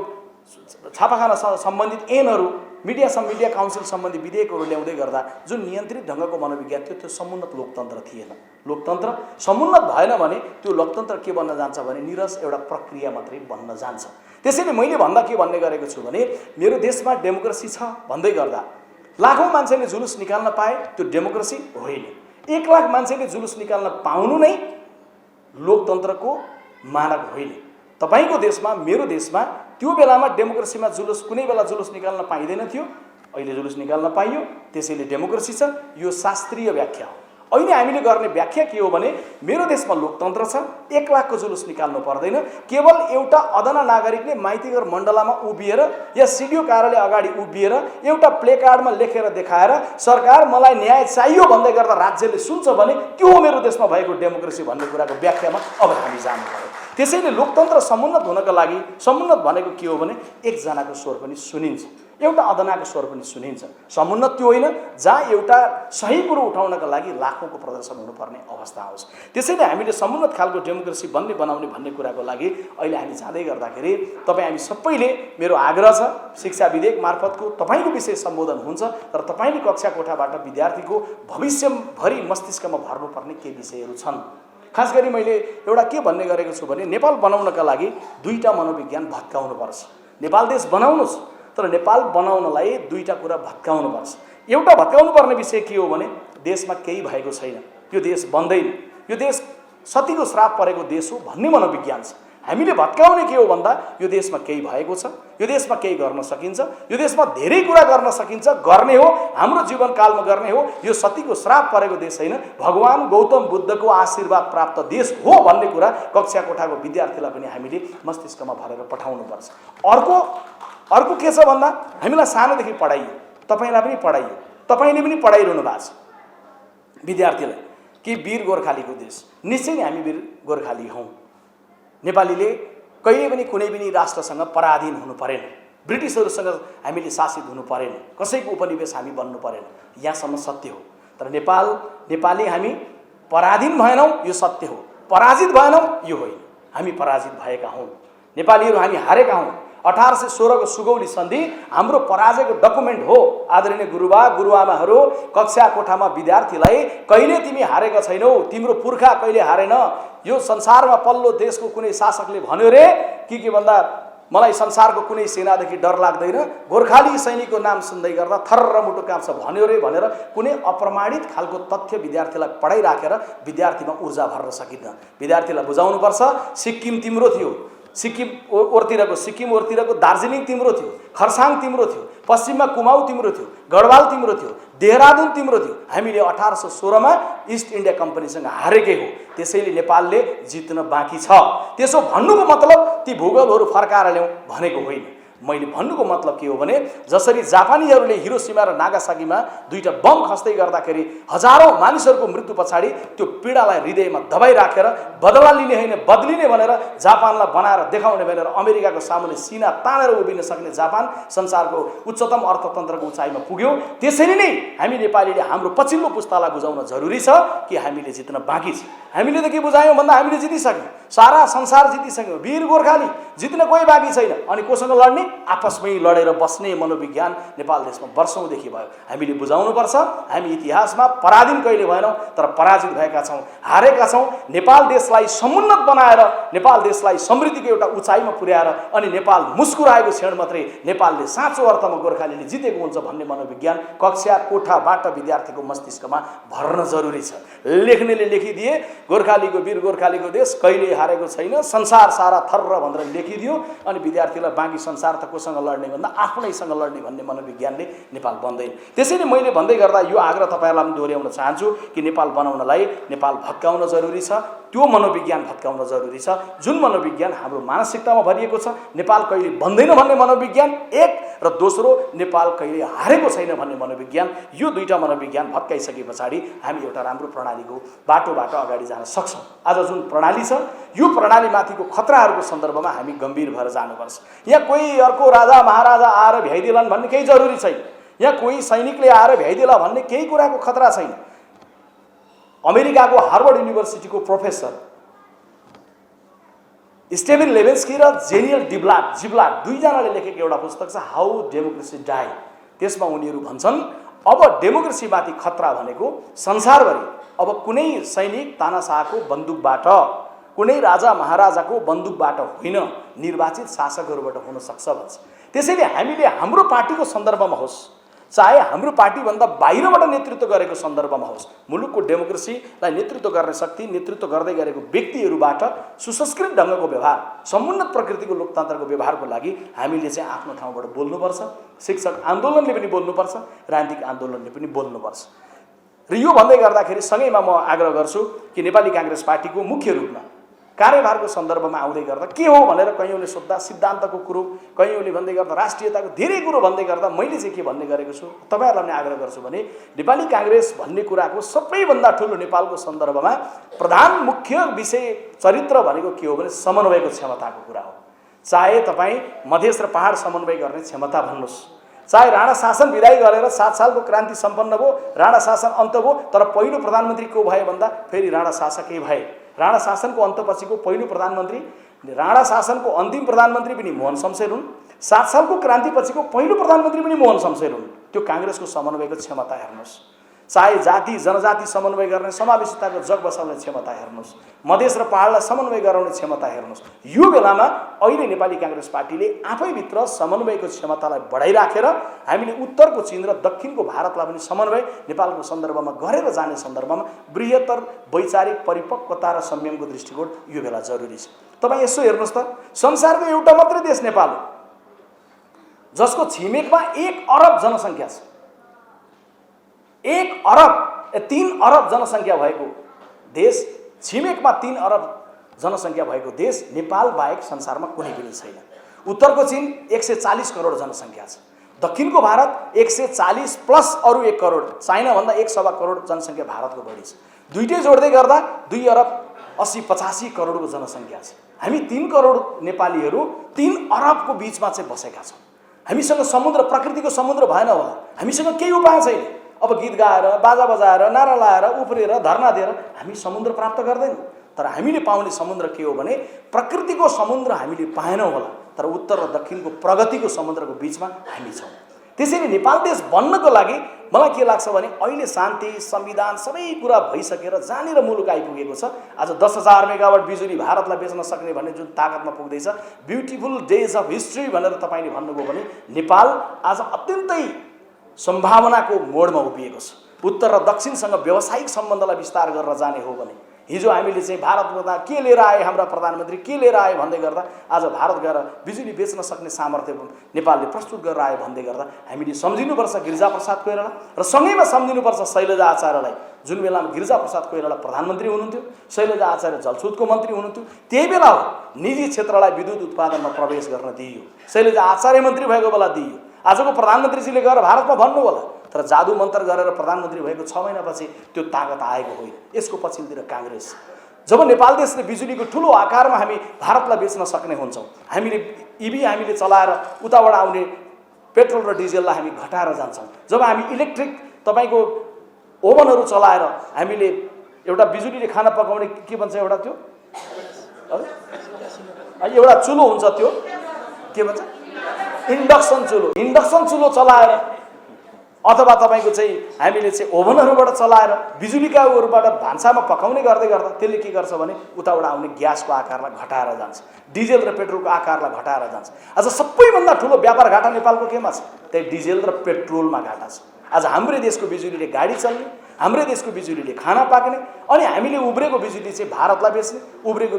छापाखाना सम्बन्धित ऐनहरू मिडिया काउन्सिल सम्बन्धी विधेयकहरू ल्याउँदै गर्दा जुन नियन्त्रित ढङ्गको मनोविज्ञान थियो त्यो समुन्नत लोकतन्त्र थिएन। लोकतन्त्र समुन्नत भएन भने त्यो लोकतन्त्र के बन्न जान्छ भने निरस एउटा प्रक्रिया मात्रै बन्न जान्छ। त्यसैले मैले भन्दा के भन्ने गरेको छु भने मेरो देशमा डेमोक्रेसी छ भन्दै गर्दा लाखौँ मान्छेले जुलुस निकाल्न पाए त्यो डेमोक्रेसी होइन। 1 लाख मान्छेले जुलुस निकाल्न पाउनु नै लोकतन्त्रको मानक होइन। तपाईँको देशमा मेरो देशमा त्यो बेलामा डेमोक्रेसीमा जुलुस कुनै बेला जुलुस निकाल्न पाइँदैन थियो, अहिले जुलुस निकाल्न पाइयो, त्यसैले डेमोक्रेसी छ। यो शास्त्रीय व्याख्या हो। अहिले हामीले गर्ने व्याख्या के हो भने मेरो देशमा लोकतन्त्र छ, 1 लाखको जुलुस निकाल्नु पर्दैन। केवल एउटा अदना नागरिकले माइतीघर मण्डलामा उभिएर या सिडिओ कार्यालय अगाडि उभिएर एउटा प्लेकार्डमा लेखेर देखाएर सरकार मलाई न्याय चाहियो भन्दै गर्दा राज्यले सुन्छ भने त्यो हो मेरो देशमा भएको डेमोक्रेसी भन्ने कुराको व्याख्यामा अब हामी जानु पर्यो। त्यसैले लोकतन्त्र समुन्नत हुनका लागि समुन्नत भनेको के हो भने एकजनाको स्वर पनि सुनिन्छ, एउटा अदनाको स्वर पनि सुनिन्छ। समुन्नत त्यो होइन जहाँ एउटा सही कुरो उठाउनका लागि लाखौँको प्रदर्शन हुनुपर्ने अवस्था आउँछ। त्यसैले हामीले समुन्नत खालको डेमोक्रेसी बनाउने भन्ने कुराको लागि अहिले हामी जाँदै गर्दाखेरि तपाईँ हामी सबैले मेरो आग्रह छ शिक्षा विधेयक मार्फतको तपाईँको विषय सम्बोधन हुन्छ, तर तपाईँले कक्षा कोठाबाट विद्यार्थीको भविष्यभरि मस्तिष्कमा भर्नुपर्ने केही विषयहरू छन्। खास गरी मैले एउटा के भन्ने गरेको छु भने नेपाल बनाउनका लागि 2टा मनोविज्ञान भत्काउनुपर्छ। नेपाल देश बनाउनुहोस्, तर नेपाल बनाउनलाई 2टा कुरा भत्काउनुपर्छ। एउटा भत्काउनु पर्ने विषय के हो भने देशमा केही भएको छैन, यो देश बन्दैन, यो देश सतीको श्राप परेको देश हो भन्ने मनोविज्ञान छ। हामीले भत्काउने के हो भन्दा यो देशमा केही भएको छ, यो देशमा केही गर्न सकिन्छ, यो देशमा धेरै कुरा गर्न सकिन्छ, गर्ने हो, हाम्रो जीवनकालमा गर्ने हो। यो सतीको श्राप परेको देश होइन, भगवान गौतम बुद्धको आशीर्वाद प्राप्त देश हो भन्ने कुरा कक्षा कोठाको विद्यार्थीलाई पनि हामीले मस्तिष्कमा भरेर पठाउनुपर्छ। अर्को के छ भन्दा हामीलाई सानोदेखि पढाइयो, तपाईँलाई पनि पढाइयो, तपाईँले पनि पढाइरहनु भएको छ विद्यार्थीलाई कि वीर गोर्खालीको देश। निश्चय नै हामी वीर गोर्खाली हौँ। नेपालीले कहिले पनि कुनै पनि राष्ट्रसँग पराधीन हुनु परेन, ब्रिटिसहरूसँग हामीले शासित हुनु परेन, कसैको उपनिवेश हामी बन्नु परेन, यहाँसम्म सत्य हो। तर नेपाली हामी पराधीन भएनौँ, यो सत्य हो। पराजित भएनौँ, यो होइन। हामी पराजित भएका हौँ। नेपालीहरू हामी हारेका हौँ। 1816 को सुगौली सन्धि हाम्रो पराजयको डकुमेन्ट हो। आदरणीय गुरुबा गुरुआमाहरू, कक्षा कोठामा विद्यार्थीलाई कहिले तिमी हारेका छैनौ, तिम्रो पुर्खा कहिले हारेन। यो संसारमा पल्लो देशको कुनै शासकले भन्यो रे के भन्दा मलाई संसारको कुनै सेनादेखि डर लाग्दैन, गोर्खाली सैनिकको नाम सुन्दै गर्दा थर्र मुटु काप्छ भन्यो रे भनेर कुनै अप्रमाणित खालको तथ्य विद्यार्थीलाई पढाइराखेर विद्यार्थीमा ऊर्जा भर्न सकिन्न। विद्यार्थीलाई बुझाउनुपर्छ सिक्किम तिम्रो थियो, सिक्किम ओरतिरको दार्जिलिङ तिम्रो थियो, खरसाङ तिम्रो थियो, पश्चिममा कुमाऊ तिम्रो थियो, गढवाल तिम्रो थियो, देहरादुन तिम्रो थियो। हामीले 1816 मा इस्ट इन्डिया कम्पनीसँग हारेकै हो। त्यसैले नेपालले जित्न बाँकी छ। त्यसो भन्नुको मतलब ती भूगोलहरू फर्काएर ल्याउँ भनेको होइन। मैले भन्नुको मतलब के हो भने जसरी जापानीहरूले हिरोसिमा र नागासाकीमा 2टा बम खस्दै गर्दाखेरि हजारौं मानिसहरूको मृत्यु पछाडि त्यो पीडालाई हृदयमा दबाई राखेर बदला लिने होइन बदलिने भनेर जापानलाई बनाएर देखाउने भनेर अमेरिकाको सामुन्ने सिना तानेर उभिन सक्ने जापान संसारको उच्चतम अर्थतन्त्रको उचाइमा पुग्यो। त्यसैले नै हामी नेपालीले हाम्रो पछिल्लो पुस्तालाई बुझाउन जरुरी छ कि हामीले जित्न बाँकी छ। हामीले त के बुझायौं भन्दा हामीले जितिसक्यौं, सारा संसार जितिसक्यौं, वीर गोर्खाली जित्न कोही बाँकी छैन। अनि कोसँग लड्ने? आपसमै लडेर बस्ने मनोविज्ञान नेपाल देशमा वर्षौँदेखि भयो। हामीले बुझाउनुपर्छ, हामी इतिहासमा पराधीन कहिले भएनौँ, तर पराजित भएका छौँ, हारेका छौँ। नेपाल देशलाई समुन्नत बनाएर, नेपाल देशलाई समृद्धिको एउटा उचाइमा पुर्याएर अनि नेपाल मुस्कुराएको क्षण मात्रै नेपालले साँचो अर्थमा गोर्खालीले जितेको हुन्छ भन्ने मनोविज्ञान कक्षा कोठाबाट विद्यार्थीको मस्तिष्कमा भर्न जरुरी छ। लेख्नेले लेखिदिए गोर्खालीको वीर गोर्खालीको देश कहिले हारेको छैन, संसार सारा थर्र भनेर लेखिदियो अनि विद्यार्थीलाई बाँकी संसार त कोसँग लड्ने भन्दा आफ्नैसँग लड्ने भन्ने मनोविज्ञानले नेपाल बन्दैन। त्यसैले मैले भन्दै गर्दा यो आग्रह तपाईँहरूलाई पनि दोहोऱ्याउन चाहन्छु कि नेपाल बनाउनलाई नेपाल भत्काउन जरुरी छ, त्यो मनोविज्ञान भत्काउन जरुरी छ जुन मनोविज्ञान हाम्रो मानसिकतामा भरिएको छ। नेपाल कहिले बन्दैन भन्ने मनोविज्ञान एक, र दोस्रो नेपाल कहिले हारेको छैन भन्ने मनोविज्ञान। यो दुईटा मनोविज्ञान भत्काइसके पछाडि हामी एउटा राम्रो प्रणालीको बाटोबाट अगाडि जान सक्छौँ। आज जुन प्रणाली छ यो प्रणालीमाथिको खतराहरूको सन्दर्भमा हामी गम्भीर भएर जानुपर्छ। यहाँ कोही अर्को राजा महाराजा आएर भ्याइदिलान् भन्ने केही जरुरी छैन, यहाँ कोही सैनिकले आएर भ्याइदिला भन्ने केही कुराको खतरा छैन। अमेरिकाको हार्वर्ड युनिभर्सिटीको प्रोफेसर स्टेभेन लेभेन्स्की र जेनियल जिब्लाट दुईजनाले लेखेको एउटा पुस्तक छ हाउ डेमोक्रेसी डाई। त्यसमा उनीहरू भन्छन् अब डेमोक्रेसीमाथि खतरा भनेको संसारभरि अब कुनै सैनिक तानाशाहको बन्दुकबाट, कुनै राजा महाराजाको बन्दुकबाट होइन, निर्वाचित शासकहरूबाट हुन सक्छ भन्छ। त्यसैले हामीले हाम्रो पार्टीको सन्दर्भमा होस्, चाहे हाम्रो पार्टीभन्दा बाहिरबाट नेतृत्व गरेको सन्दर्भमा होस्, मुलुकको डेमोक्रेसीलाई नेतृत्व गर्ने शक्ति नेतृत्व गर्दै गरेको व्यक्तिहरूबाट सुसंस्कृत ढङ्गको व्यवहार, समुन्नत प्रकृतिको लोकतन्त्रको व्यवहारको लागि हामीले चाहिँ आफ्नो ठाउँबाट बोल्नुपर्छ। शिक्षक आन्दोलनले पनि बोल्नुपर्छ, राजनीतिक आन्दोलनले पनि बोल्नुपर्छ। र यो भन्दै गर्दाखेरि सँगैमा म आग्रह गर्छु कि नेपाली काङ्ग्रेस पार्टीको मुख्य रूपमा कार्यभारको सन्दर्भमा आउँदै गर्दा के हो भनेर कयौँले सोद्धा सिद्धान्तको कुरो, कयौँले भन्दै गर्दा राष्ट्रियताको धेरै कुरो भन्दै गर्दा मैले चाहिँ के भन्ने गरेको छु तपाईँहरूलाई पनि आग्रह गर्छु भने नेपाली काङ्ग्रेस भन्ने कुराको सबैभन्दा ठुलो नेपालको सन्दर्भमा प्रधान मुख्य विषय चरित्र भनेको के हो भने समन्वयको क्षमताको कुरा हो। चाहे तपाईँ मधेस र पहाड समन्वय गर्ने क्षमता भन्नुहोस्, चाहे राणा शासन विदाई गरेर 7 सालको क्रान्ति सम्पन्न भयो, राणा शासन अन्त भयो, तर पहिलो प्रधानमन्त्री को भयो भन्दा फेरि राणा शासकै भए। राणा शासनको अन्तपछिको पहिलो प्रधानमन्त्री, राणा शासनको अन्तिम प्रधानमन्त्री पनि मोहन शमशेर हुन्, 7 सालको क्रान्तिपछिको पहिलो प्रधानमन्त्री पनि मोहन शमशेर हुन्। त्यो काङ्ग्रेसको समन्वयको क्षमता हेर्नुहोस्। चाहे जाति जनजाति समन्वय गर्ने समावेशिताको जग बसाउने क्षमता हेर्नुहोस्, मधेस र पहाडलाई समन्वय गराउने क्षमता हेर्नुहोस्। यो बेलामा अहिले नेपाली काङ्ग्रेस पार्टीले आफैभित्र समन्वयको क्षमतालाई बढाइराखेर हामीले उत्तरको चीन र दक्षिणको भारतलाई पनि समन्वय नेपालको सन्दर्भमा गरेर जाने सन्दर्भमा बृहत्तर वैचारिक परिपक्वता र संयमको दृष्टिकोण यो बेला जरुरी छ। तपाईँ यसो हेर्नुहोस् त, संसारको एउटा मात्रै देश नेपाल हो जसको छिमेकमा 1 अरब जनसङ्ख्या छ। 1 अरब 3 अरब जनसङ्ख्या भएको देश, छिमेकमा 3 अरब जनसङ्ख्या भएको देश नेपाल बाहेक संसारमा कुनै पनि छैन। उत्तरको चीन 140 करोड जनसङ्ख्या छ, दक्षिणको भारत 140 प्लस अरू 1 करोड, चाइनाभन्दा 1.25 करोड जनसङ्ख्या भारतको बढी छ। दुईटै जोड्दै गर्दा 2 अरब 80-85 करोडको जनसङ्ख्या छ। हामी 3 करोड नेपालीहरू 3 अरबको बिचमा चाहिँ बसेका छौँ। हामीसँग समुद्र, प्रकृतिको समुद्र भएन होला, हामीसँग केही उपाय छैन। अब गीत गाएर, बाजा बजाएर, नारा लाएर, उफ्रिएर, धर्ना दिएर हामी समुद्र प्राप्त गर्दैनौँ। तर हामीले पाउने समुद्र के हो भने प्रकृतिको समुद्र हामीले पाएनौँ होला, तर उत्तर र दक्षिणको प्रगतिको समुद्रको बिचमा हामी छौँ। त्यसैले नेपाल देश बन्नको लागि मलाई के लाग्छ भने अहिले शान्ति, संविधान सबै कुरा भइसकेर जहाँनिर मुलुक आइपुगेको छ। आज 10,000 मेगावाट बिजुली भारतलाई बेच्न सक्ने भन्ने जुन ताकतमा पुग्दैछ, ब्युटिफुल डेज अफ हिस्ट्री भनेर तपाईँले भन्नुभयो भने नेपाल आज अत्यन्तै सम्भावनाको मोडमा उभिएको छ। उत्तर र दक्षिणसँग व्यावसायिक सम्बन्धलाई विस्तार गरेर जाने हो भने हिजो हामीले चाहिँ भारतमा के लिएर आए, हाम्रा प्रधानमन्त्री के लिएर आए भन्दै गर्दा आज भारत गएर बिजुली बेच्न सक्ने सामर्थ्य नेपालले प्रस्तुत गरेर आयो भन्दै गर्दा हामीले सम्झिनुपर्छ गिरिजाप्रसाद कोइराला र सँगैमा सम्झिनुपर्छ शैलजा आचार्यलाई। जुन बेलामा गिरिजाप्रसाद कोइराला प्रधानमन्त्री हुनुहुन्थ्यो, शैलजा आचार्य जलस्रोतको मन्त्री हुनुहुन्थ्यो, त्यही बेला हो निजी क्षेत्रलाई विद्युत उत्पादनमा प्रवेश गर्न दिइयो। शैलजा आचार्य मन्त्री भएको बेला दिइयो। आजको प्रधानमन्त्रीजीले गएर भारतमा भन्नु होला, तर जादु मन्त्र गरेर प्रधानमन्त्री भएको 6 महिनापछि त्यो ताकत आएको होइन। यसको पछिल्तिर काङ्ग्रेस। जब नेपाल देशले बिजुलीको ठुलो आकारमा हामी भारतलाई बेच्न सक्ने हुन्छौँ, हामीले इभी हामीले चलाएर उताबाट आउने पेट्रोल र डिजेललाई हामी घटाएर जान्छौँ, जब हामी इलेक्ट्रिक तपाईँको ओभनहरू चलाएर हामीले एउटा बिजुलीले खाना पकाउने के भन्छ एउटा त्यो एउटा चुलो हुन्छ, त्यो के भन्छ इन्डक्सन चुलो चलाएर अथवा तपाईँको चाहिँ हामीले चाहिँ ओभनहरूबाट चलाएर बिजुलीका उहरूबाट भान्सामा पकाउने गर्दै गर्दा त्यसले के गर्छ भने उताबाट आउने ग्यासको आकारलाई घटाएर जान्छ, डिजेल र पेट्रोलको आकारलाई घटाएर जान्छ। आज सबैभन्दा ठुलो व्यापार घाटा नेपालको केमा छ? त्यही डिजेल र पेट्रोलमा घाटा छ। आज हाम्रै देशको बिजुलीले गाडी चल्ने, हाम्रै देशको बिजुलीले खाना पाक्ने, अनि हामीले उब्रेको बिजुली चाहिँ भारतलाई बेच्ने, उब्रेको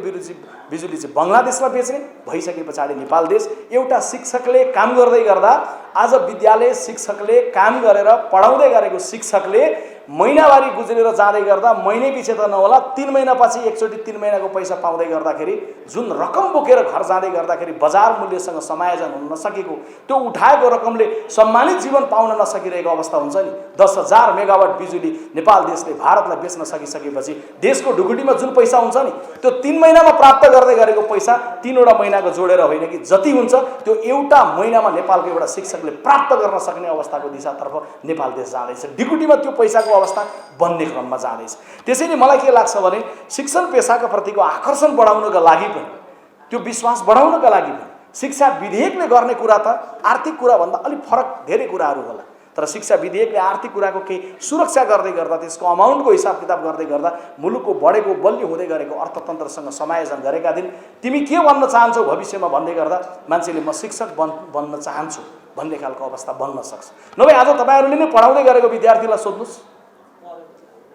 बिजुली चाहिँ बङ्गलादेशलाई बेच्ने भइसके पछाडि नेपाल देश एउटा शिक्षकले काम गर्दै गर्दा, आज विद्यालय शिक्षकले काम गरेर पढाउँदै गरेको शिक्षकले महिनावारी गुज्रेर जाँदै गर्दा महिनै पछि त नहोला 3 महिनापछि एकचोटि 3 महिनाको पैसा पाउँदै गर्दाखेरि जुन रकम बोकेर घर जाँदै गर्दाखेरि बजार मूल्यसँग समायोजन हुन नसकेको, त्यो उठाएको रकमले सम्मानित जीवन पाउन नसकिरहेको अवस्था हुन्छ नि। 10,000 मेगावाट बिजुली नेपाल देशले भारतलाई बेच्न सकिसकेपछि देशको ढुकुटीमा जुन पैसा हुन्छ नि, त्यो 3 महिनामा प्राप्त गर्दै गरेको पैसा 3वटा महिनाको जोडेर होइन कि जति हुन्छ त्यो एउटा महिनामा नेपालको एउटा शिक्षकले प्राप्त गर्न सक्ने अवस्थाको दिशातर्फ नेपाल देश जाँदैछ। ढुकुटीमा त्यो पैसाको अवस्था बन्ने क्रममा जाँदैछ। त्यसैले मलाई के लाग्छ भने शिक्षण पेसाका प्रतिको आकर्षण बढाउनका लागि पनि, त्यो विश्वास बढाउनका लागि पनि शिक्षा विधेयकले गर्ने कुरा त आर्थिक कुराभन्दा अलिक फरक धेरै कुराहरू होला, तर शिक्षा विधेयकले आर्थिक कुराको केही सुरक्षा गर्दै गर्दा, त्यसको अमाउन्टको हिसाब किताब गर्दै गर्दा मुलुकको बढेको बलियो हुँदै गरेको अर्थतन्त्रसँग समायोजन गरेका दिन तिमी के बन्न चाहन्छौ भविष्यमा भन्दै गर्दा मान्छेले म शिक्षक बन्न चाहन्छु भन्ने खालको अवस्था बन्न सक्छ। नभए आज तपाईँहरूले नै पढाउँदै गरेको विद्यार्थीलाई सोध्नुहोस्,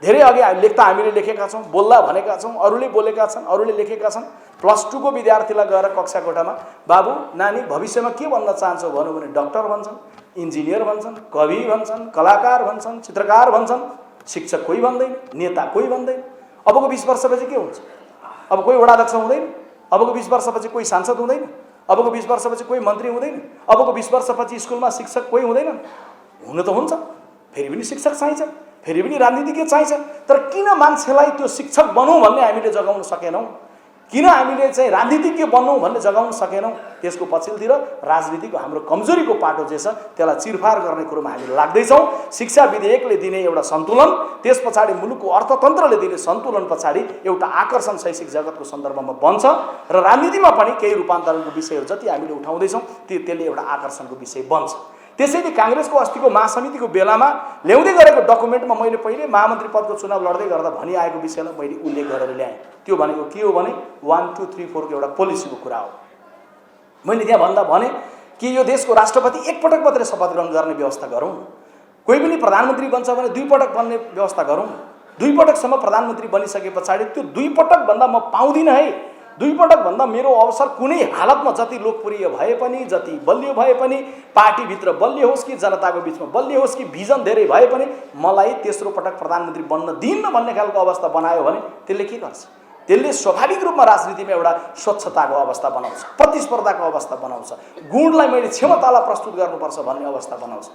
धेरै अघि लेख्दा हामीले लेखेका छौँ, बोल्दा भनेका छौँ, अरूले बोलेका छन्, अरूले लेखेका छन्। +2 को विद्यार्थीलाई गएर कक्षा कोठामा बाबु नानी भविष्यमा के बन्न चाहन्छौ भन्यो भने डाक्टर भन्छन्, इन्जिनियर भन्छन्, कवि भन्छन्, कलाकार भन्छन्, चित्रकार भन्छन्, शिक्षक कोही भन्दैन, नेता कोही भन्दैन। अबको 20 वर्षपछि के हुन्छ? अब कोही वडाध्यक्ष हुँदैन, अबको 20 वर्षपछि कोही सांसद हुँदैन, अबको 20 वर्षपछि कोही मन्त्री हुँदैन, अबको 20 वर्षपछि स्कुलमा शिक्षक कोही हुँदैन। हुन त हुन्छ, फेरि पनि शिक्षक चाहिन्छ, फेरि पनि राजनीतिज्ञ चाहिन्छ, तर किन मान्छेलाई त्यो शिक्षक बनौँ भन्ने हामीले जगाउन सकेनौँ? किन हामीले चाहिँ राजनीतिज्ञ बन्नौँ भन्ने जगाउन सकेनौँ? त्यसको पछिल्तिर राजनीतिको हाम्रो कमजोरीको पाटो जे छ त्यसलाई चिरफार गर्ने कुरोमा हामी लाग्दैछौँ। शिक्षा विधेयकले दिने एउटा सन्तुलन, त्यस पछाडि मुलुकको अर्थतन्त्रले दिने सन्तुलन पछाडि एउटा आकर्षण शैक्षिक जगतको सन्दर्भमा बन्छ र राजनीतिमा पनि केही रूपान्तरणको विषयहरू जति हामीले उठाउँदैछौँ त्यसले एउटा आकर्षणको विषय बन्छ। त्यसैले काङ्ग्रेसको अस्तिको महासमितिको बेलामा ल्याउँदै गरेको डकुमेन्टमा मैले पहिले महामन्त्री पदको चुनाव लड्दै गर्दा भनिआएको विषयलाई मैले उल्लेख गरेर ल्याएँ। त्यो भनेको के हो भने 1 2 3 4 को एउटा पोलिसीको कुरा हो। मैले त्यहाँ भन्दा भने कि यो देशको राष्ट्रपति एकपटक मात्रै शपथ ग्रहण गर्ने व्यवस्था गरौँ, कोही पनि प्रधानमन्त्री बन्छ भने 2 पटक बन्ने व्यवस्था गरौँ। 2 पटकसम्म प्रधानमन्त्री बनिसके पछाडि त्यो 2 पटक भन्दा म पाउँदिनँ है, 2 पटक भन्दा मेरो अवसर कुनै हालतमा जति लोकप्रिय भए पनि, जति बलियो भए पनि, पार्टीभित्र बलियो होस् कि जनताको बिचमा बलियो होस् कि भिजन धेरै भए पनि मलाई तेस्रो पटक प्रधानमन्त्री बन्न दिन्न भन्ने खालको अवस्था बनायो भने त्यसले के गर्छ? त्यसले स्वाभाविक रूपमा राजनीतिमा एउटा स्वच्छताको अवस्था बनाउँछ, प्रतिस्पर्धाको अवस्था बनाउँछ, गुणलाई मैले क्षमतालाई प्रस्तुत गर्नुपर्छ भन्ने अवस्था बनाउँछ।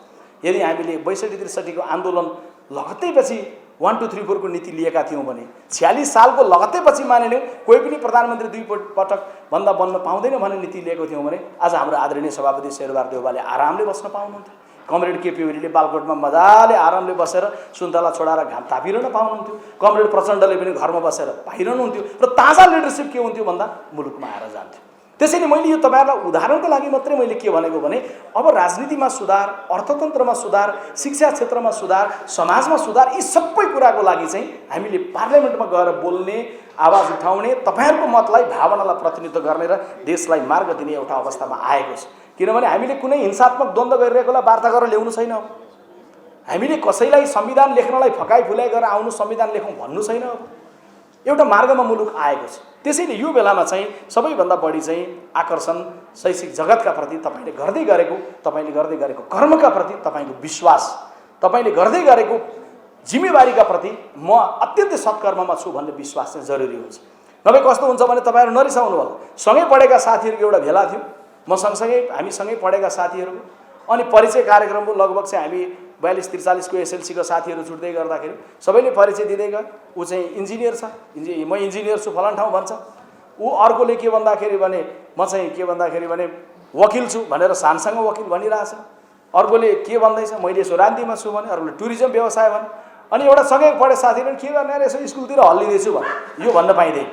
यदि हामीले 62-63 को आन्दोलन लगत्तैपछि 1 2 3 4 को नीति लिएका थियौँ भने 46 सालको लगत्तैपछि मानिलिउँ कोही पनि प्रधानमन्त्री 2 पटक भन्दा बन्न पाउँदैन भन्ने नीति लिएको थियौँ भने आज हाम्रो आदरणीय सभापति शेरबहादुर देउवाले आरामले बस्न पाउनुहुन्थ्यो। कमरेड केपी ओलीले बालकोटमा मजाले आरामले बसेर सुन्तला छोडाएर घाम तापिरहन पाउनुहुन्थ्यो। कमरेड प्रचण्डले पनि घरमा बसेर पाइरहनुहुन्थ्यो र ताजा लिडरसिप के हुन्थ्यो भन्दा मुलुकमा आएर जान्थ्यो। त्यसैले मैले यो तपाईँहरूलाई उदाहरणको लागि मात्रै मैले के भनेको भने अब राजनीतिमा सुधार, अर्थतन्त्रमा सुधार, शिक्षा क्षेत्रमा सुधार, समाजमा सुधार, यी सबै कुराको लागि चाहिँ हामीले पार्लियामेन्टमा गएर बोल्ने, आवाज उठाउने, तपाईँहरूको मतलाई, भावनालाई प्रतिनिधित्व गर्ने र देशलाई मार्ग दिने एउटा अवस्थामा आएको छ। किनभने हामीले कुनै हिंसात्मक द्वन्द्व गरिरहेकोलाई वार्ता गरेर ल्याउनु छैन। हामीले कसैलाई संविधान लेख्नलाई फकाइ फुलाइ गरेर आउनु संविधान लेखौँ भन्नु छैन। एउटा मार्गमा मुलुक आएको छ। त्यसैले यो बेलामा चाहिँ सबैभन्दा बढी चाहिँ आकर्षण शैक्षिक जगतका प्रति तपाईँले गर्दै गरेको कर्मका प्रति तपाईँको विश्वास, तपाईँले गर्दै गरेको जिम्मेवारीका प्रति म अत्यन्तै सत्कर्ममा छु भन्ने विश्वास चाहिँ जरुरी हुन्छ। नभए कस्तो हुन्छ भने तपाईँहरू नरिसाउनु होला, सँगै पढेका साथीहरूको एउटा भेला थियो, म हामी सँगै पढेका साथीहरूको, अनि परिचय कार्यक्रमको लगभग चाहिँ हामी 42-43 को एसएलसी को साथीहरू छुट्दै गर्दाखेरि सबैले परिचय दिँदै गए। ऊ चाहिँ इन्जिनियर छ, म इन्जिनियर छु फलान ठाउँ भन्छ। ऊ अर्कोले के भन्दाखेरि भने म चाहिँ के भन्दाखेरि भने वकिल छु भनेर सानसँग वकिल भनिरहेछ। अर्कोले के भन्दैछ मैले यसो राजनीतिमा छु भने, अर्कोले टुरिज्म व्यवसाय भने, अनि एउटा सँगै पढे साथीले के गर्ने अरे यसो स्कुलतिर हल्लिँदैछु भने यो भन्न पाइँदैन।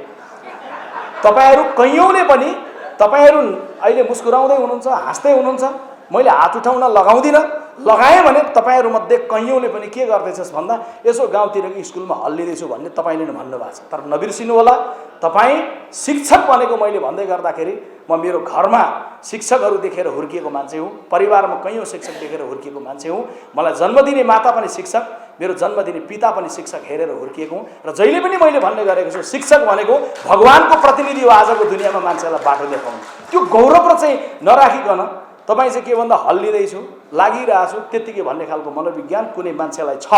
तपाईँहरू कैयौँले पनि, तपाईँहरू अहिले मुस्कुराउँदै हुनुहुन्छ, हाँस्दै हुनुहुन्छ, मैले हात उठाउन लगाउँदिनँ, लगाएँ भने तपाईँहरूमध्ये कैयौँले पनि के गर्दैछस् भन्दा यसो गाउँतिरको स्कुलमा हल्लिँदैछु भन्ने तपाईँले नै भन्नुभएको छ। तर नबिर्सिनु होला, तपाईँ शिक्षक भनेको मैले भन्दै गर्दाखेरि म मेरो घरमा शिक्षकहरू देखेर हुर्किएको मान्छे हुँ, परिवारमा कैयौँ शिक्षक देखेर हुर्किएको मान्छे हुँ। मलाई जन्म दिने माता पनि शिक्षक, मेरो जन्म दिने पिता पनि शिक्षक हेरेर हुर्किएको हुँ। र जहिले पनि मैले भन्ने गरेको छु, शिक्षक भनेको भगवानको प्रतिनिधि हो आजको दुनियाँमा मान्छेलाई बाटो देखाउनु। त्यो गौरव र चाहिँ नराखिकन तपाईँ चाहिँ के भन्दा हल्लिँदैछु, लागिरहेछु त्यत्तिकै भन्ने खालको मनोविज्ञान कुनै मान्छेलाई छ।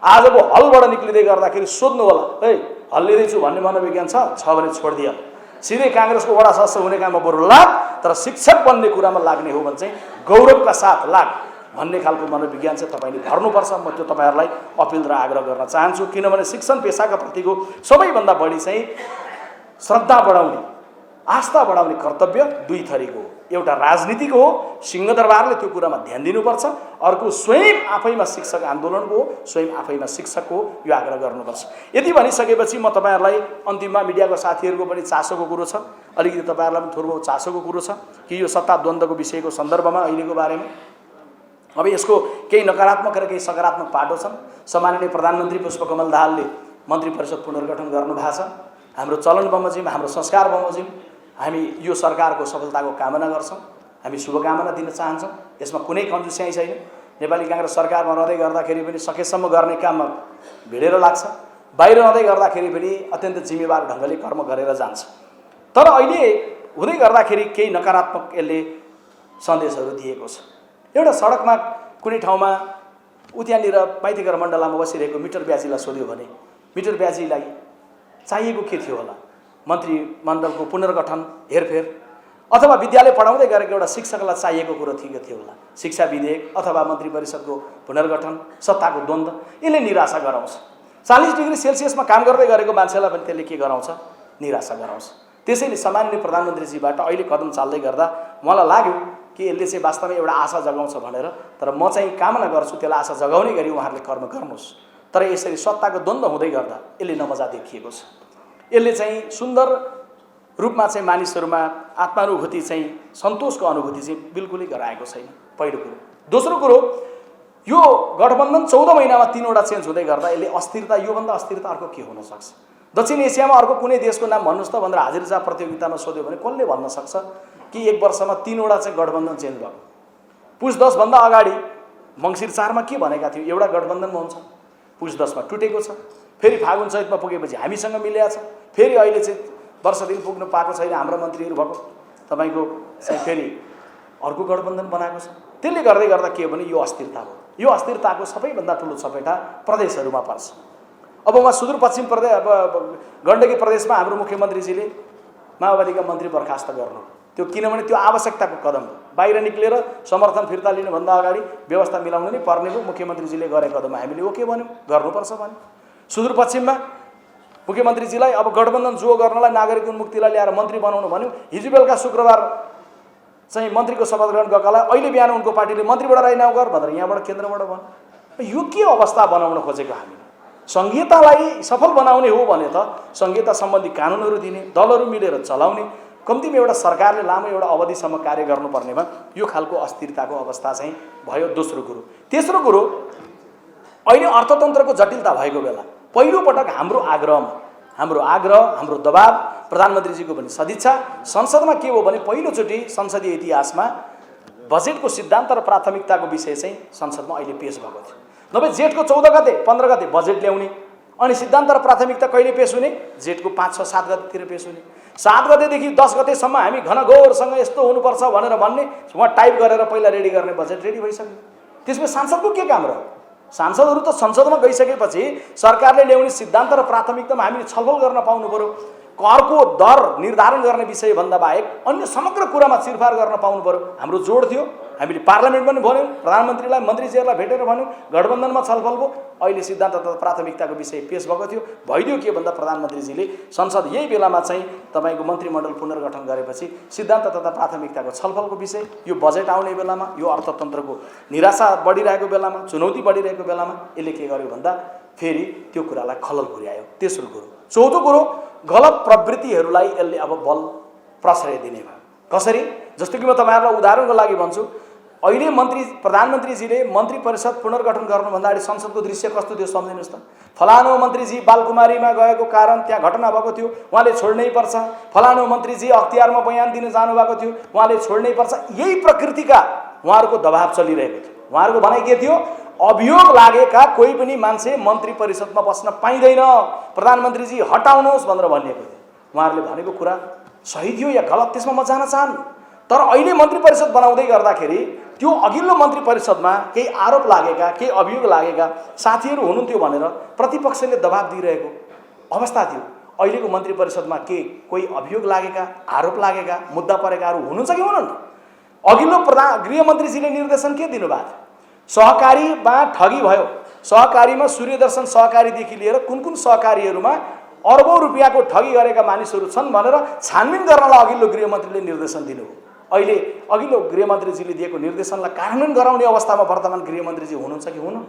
आजको हलबाट निक्लिँदै गर्दाखेरि सोध्नु होला, है हल्लिँदैछु भन्ने मनोविज्ञान छ भने छोडिदियो, सिधै काङ्ग्रेसको वडा सदस्य हुने काममा बरु लाग, तर शिक्षक बन्ने कुरामा लाग्ने हो भने चाहिँ गौरवका साथ लाग भन्ने खालको मनोविज्ञान चाहिँ तपाईँले भर्नुपर्छ। म त्यो तपाईँहरूलाई अपिल र आग्रह गर्न चाहन्छु, किनभने शिक्षण पेसाका प्रतिको सबैभन्दा बढी चाहिँ श्रद्धा बढाउने, आस्था बढाउने कर्तव्य दुई थरीको हो। एउटा राजनीतिको हो, सिंहदरबारले त्यो कुरामा ध्यान दिनुपर्छ। अर्को स्वयं आफैमा शिक्षक आन्दोलनको हो, स्वयं आफैमा शिक्षकको हो, यो आग्रह गर्नुपर्छ। यति भनिसकेपछि म तपाईँहरूलाई अन्तिममा मिडियाको साथीहरूको पनि चासोको कुरो छ, अलिकति तपाईँहरूलाई पनि थोरै बहुत चासोको कुरो छ कि यो सत्ता द्वन्द्वको विषयको सन्दर्भमा अहिलेको बारेमा अब यसको केही नकारात्मक र केही सकारात्मक पाटो छन्। सम्माननीय प्रधानमन्त्री पुष्पकमल दाहालले मन्त्री परिषद पुनर्गठन गर्नुभएको छ। हाम्रो चलन बमोजिम, हाम्रो संस्कार बमोजिम हामी यो सरकारको सफलताको कामना गर्छौँ, हामी शुभकामना दिन चाहन्छौँ। यसमा कुनै कन्जुस्याइ छैन। नेपाली काङ्ग्रेस सरकारमा रहँदै गर्दाखेरि पनि सकेसम्म गर्ने काममा भिडेर लाग्छ, बाहिर रहँदै गर्दाखेरि पनि अत्यन्त जिम्मेवार ढङ्गले कर्म गरेर जान्छ। तर अहिले हुँदै गर्दाखेरि केही नकारात्मक यसले सन्देशहरू दिएको छ। एउटा सडकमा कुनै ठाउँमा त्यहाँनिर माइतीघर मण्डलामा बसिरहेको मिटर ब्याजीलाई सोध्यो भने मिटर ब्याजीलाई चाहिएको के थियो होला? मन्त्रीमण्डलको पुनर्गठन, हेरफेर, अथवा विद्यालय पढाउँदै गरेको एउटा शिक्षकलाई चाहिएको कुरो थियो होला शिक्षा विधेयक अथवा मन्त्री परिषदको पुनर्गठन, सत्ताको द्वन्द्व। यसले निराशा गराउँछ। 40 डिग्री सेल्सियसमा काम गर्दै गरेको मान्छेलाई पनि त्यसले के गराउँछ? निराशा गराउँछ। त्यसैले सम्माननीय प्रधानमन्त्रीजीबाट अहिले कदम चाल्दै गर्दा मलाई लाग्यो कि यसले चाहिँ वास्तवमै एउटा आशा जगाउँछ भनेर। तर म चाहिँ कामना गर्छु त्यसलाई आशा जगाउने गरी उहाँहरूले कर्म गर्नुहोस्। तर यसरी सत्ताको द्वन्द्व हुँदै गर्दा यसले नमजा देखिएको छ। यसले चाहिँ सुन्दर रूपमा चाहिँ मानिसहरूमा आत्मानुभूति चाहिँ सन्तोषको अनुभूति चाहिँ बिल्कुलै गराएको छैन, पहिलो कुरो। दोस्रो कुरो, यो गठबन्धन 14 महिनामा 3वटा चेन्ज हुँदै गर्दा यसले अस्थिरता, योभन्दा अस्थिरता अर्को के हुन सक्छ? दक्षिण एसियामा अर्को कुनै देशको नाम भन्नुहोस् त भनेर हाजिरजा प्रतियोगितामा सोध्यो भने कसले भन्न सक्छ कि 1 वर्षमा 3वटा चाहिँ गठबन्धन चेन्ज भएको? पुस 10 भन्दा अगाडि मङ्सिर 4 मा के भनेका थियो? एउटा गठबन्धनमा हुन्छ, पुस 10 मा टुटेको छ, फेरि फागुन चैतमा पुगेपछि हामीसँग मिलेको छ, फेरि अहिले चाहिँ वर्ष दिन पुग्नु पाएको छैन हाम्रो मन्त्रीहरू भएको, तपाईँको चाहिँ फेरि अर्को गठबन्धन बनाएको छ। त्यसले गर्दै गर्दा के हो भने यो अस्थिरता हो। यो अस्थिरताको सबैभन्दा ठुलो चपेटा प्रदेशहरूमा पर्छ। अब उहाँ सुदूरपश्चिम प्रदेश, अब गण्डकी प्रदेशमा हाम्रो मुख्यमन्त्रीजीले माओवादीका मन्त्री बर्खास्त गर्नु, त्यो किनभने त्यो आवश्यकताको कदम हो। बाहिर निक्लेर समर्थन फिर्ता लिनुभन्दा अगाडि व्यवस्था मिलाउनु नै पर्ने हो। मुख्यमन्त्रीजीले गरेको कदम हामीले ओके भन्यौँ, गर्नुपर्छ भन्यो। सुदूरपश्चिममा मुख्यमन्त्रीजीलाई अब गठबन्धन जो गर्नलाई नागरिक उन्मुक्तिलाई ल्याएर मन्त्री बनाउनु भन्यो। हिजो बेलुका शुक्रबार चाहिँ मन्त्रीको शपथ ग्रहण गएकालाई अहिले बिहान उनको पार्टीले मन्त्रीबाट राजीनामा गर भनेर यहाँबाट केन्द्रबाट भन्यो। यो के अवस्था बनाउन खोजेको? हामी संहितालाई सफल बनाउने हो भने त संहिता सम्बन्धी कानुनहरू दिने, दलहरू मिलेर चलाउने, कम्तीमा एउटा सरकारले लामो एउटा अवधिसम्म कार्य गर्नुपर्नेमा यो खालको अस्थिरताको अवस्था चाहिँ भयो। दोस्रो कुरो। तेस्रो कुरो, अहिले अर्थतन्त्रको जटिलता भएको बेला पहिलोपटक हाम्रो आग्रह, हाम्रो दबाब, प्रधानमन्त्रीजीको पनि सदिच्छा, संसदमा के हो भने पहिलोचोटि संसदीय इतिहासमा बजेटको सिद्धान्त र प्राथमिकताको विषय चाहिँ संसदमा अहिले पेश भएको थियो। नभए जेठको 14 गते 15 गते बजेट ल्याउने, अनि सिद्धान्त र प्राथमिकता कहिले पेश हुने? जेठको 5, 6, 7 गतेतिर पेश हुने। 7 गतेदेखि 10 गतेसम्म हामी घनघोरसँग यस्तो हुनुपर्छ भनेर भन्ने, उहाँ टाइप गरेर पहिला रेडी गर्ने बजेट रेडी भइसक्यो। त्यसमा सांसदको के काम रह्यो? सांसदहरू त संसदमा गइसकेपछि सरकारले ल्याउने सिद्धान्त र प्राथमिकतामा हामीले छलफल गर्न पाउनु पर्यो। करको दर निर्धारण गर्ने विषय भन्दा बाहेक अन्य समग्र कुरामा चिरफार गर्न पाउनु पर्यो। हाम्रो जोड थियो। हामीले पार्लियामेन्टमा पनि भन्यौँ, प्रधानमन्त्रीलाई, मन्त्रीजीहरूलाई भेटेर भन्यौँ, गठबन्धनमा छलफल भयो। अहिले सिद्धान्त तथा प्राथमिकताको विषय पेश भएको थियो। भइदियो के भन्दा प्रधानमन्त्रीजीले संसद यही बेलामा चाहिँ तपाईँको मन्त्रीमण्डल पुनर्गठन गरेपछि सिद्धान्त तथा प्राथमिकताको छलफलको विषय, यो बजेट आउने बेलामा, यो अर्थतन्त्रको निराशा बढिरहेको बेलामा, चुनौती बढिरहेको बेलामा यसले के गर्यो भन्दा फेरि त्यो कुरालाई खलल पुर्यायो। तेस्रो कुरो। चौथो कुरो, गलत प्रवृत्तिहरूलाई यसले अब बल प्रश्रय दिने भयो। कसरी? जस्तो कि म तपाईँहरूलाई उदाहरणको लागि भन्छु, अहिले प्रधानमन्त्रीजीले मन्त्री परिषद पुनर्गठन गर्नुभन्दा अगाडि संसदको दृश्य कस्तो थियो सम्झिनुहोस् त। फलानु मन्त्रीजी बालकुमारीमा गएको कारण त्यहाँ घटना भएको थियो, उहाँले छोड्नै पर्छ। फलानु मन्त्रीजी अख्तियारमा बयान दिन जानुभएको थियो, उहाँले छोड्नै पर्छ। यही प्रकृतिका उहाँहरूको दबाब चलिरहेको थियो। उहाँहरूको भनाइ के थियो? अभियोग लागेका कोही पनि मान्छे मन्त्री परिषदमा बस्न पाइँदैन, प्रधानमन्त्रीजी हटाउनुहोस् भनेर भनिएको थियो। उहाँहरूले भनेको कुरा सही थियो या गलत त्यसमा म जान चाहन्न, तर अहिले मन्त्री परिषद बनाउँदै गर्दाखेरि त्यो अघिल्लो मन्त्री परिषदमा केही आरोप लागेका, केही अभियोग लागेका साथीहरू हुनुहुन्थ्यो भनेर प्रतिपक्षले दबाब दिइरहेको अवस्था थियो। अहिलेको मन्त्री परिषदमा के कोही अभियोग लागेका, आरोप लागेका, मुद्दा परेकाहरू हुनुहुन्छ कि हुनुहुन्न? अघिल्लो गृहमन्त्रीजीले निर्देशन के दिनुभएको थियो? सहकारीमा ठगी भयो, सहकारीमा सूर्यदर्शन सहकारीदेखि लिएर कुन कुन सहकारीहरूमा अर्बौं रुपियाँको ठगी गरेका मानिसहरू छन् भनेर छानबिन गर्नलाई अघिल्लो गृहमन्त्रीले निर्देशन दिनुभयो। अहिले अघिल्लो गृहमन्त्रीजीले दिएको निर्देशनलाई कार्यान्वयन गराउने अवस्थामा वर्तमान गृहमन्त्रीजी हुनुहुन्छ कि हुनुहुन्न?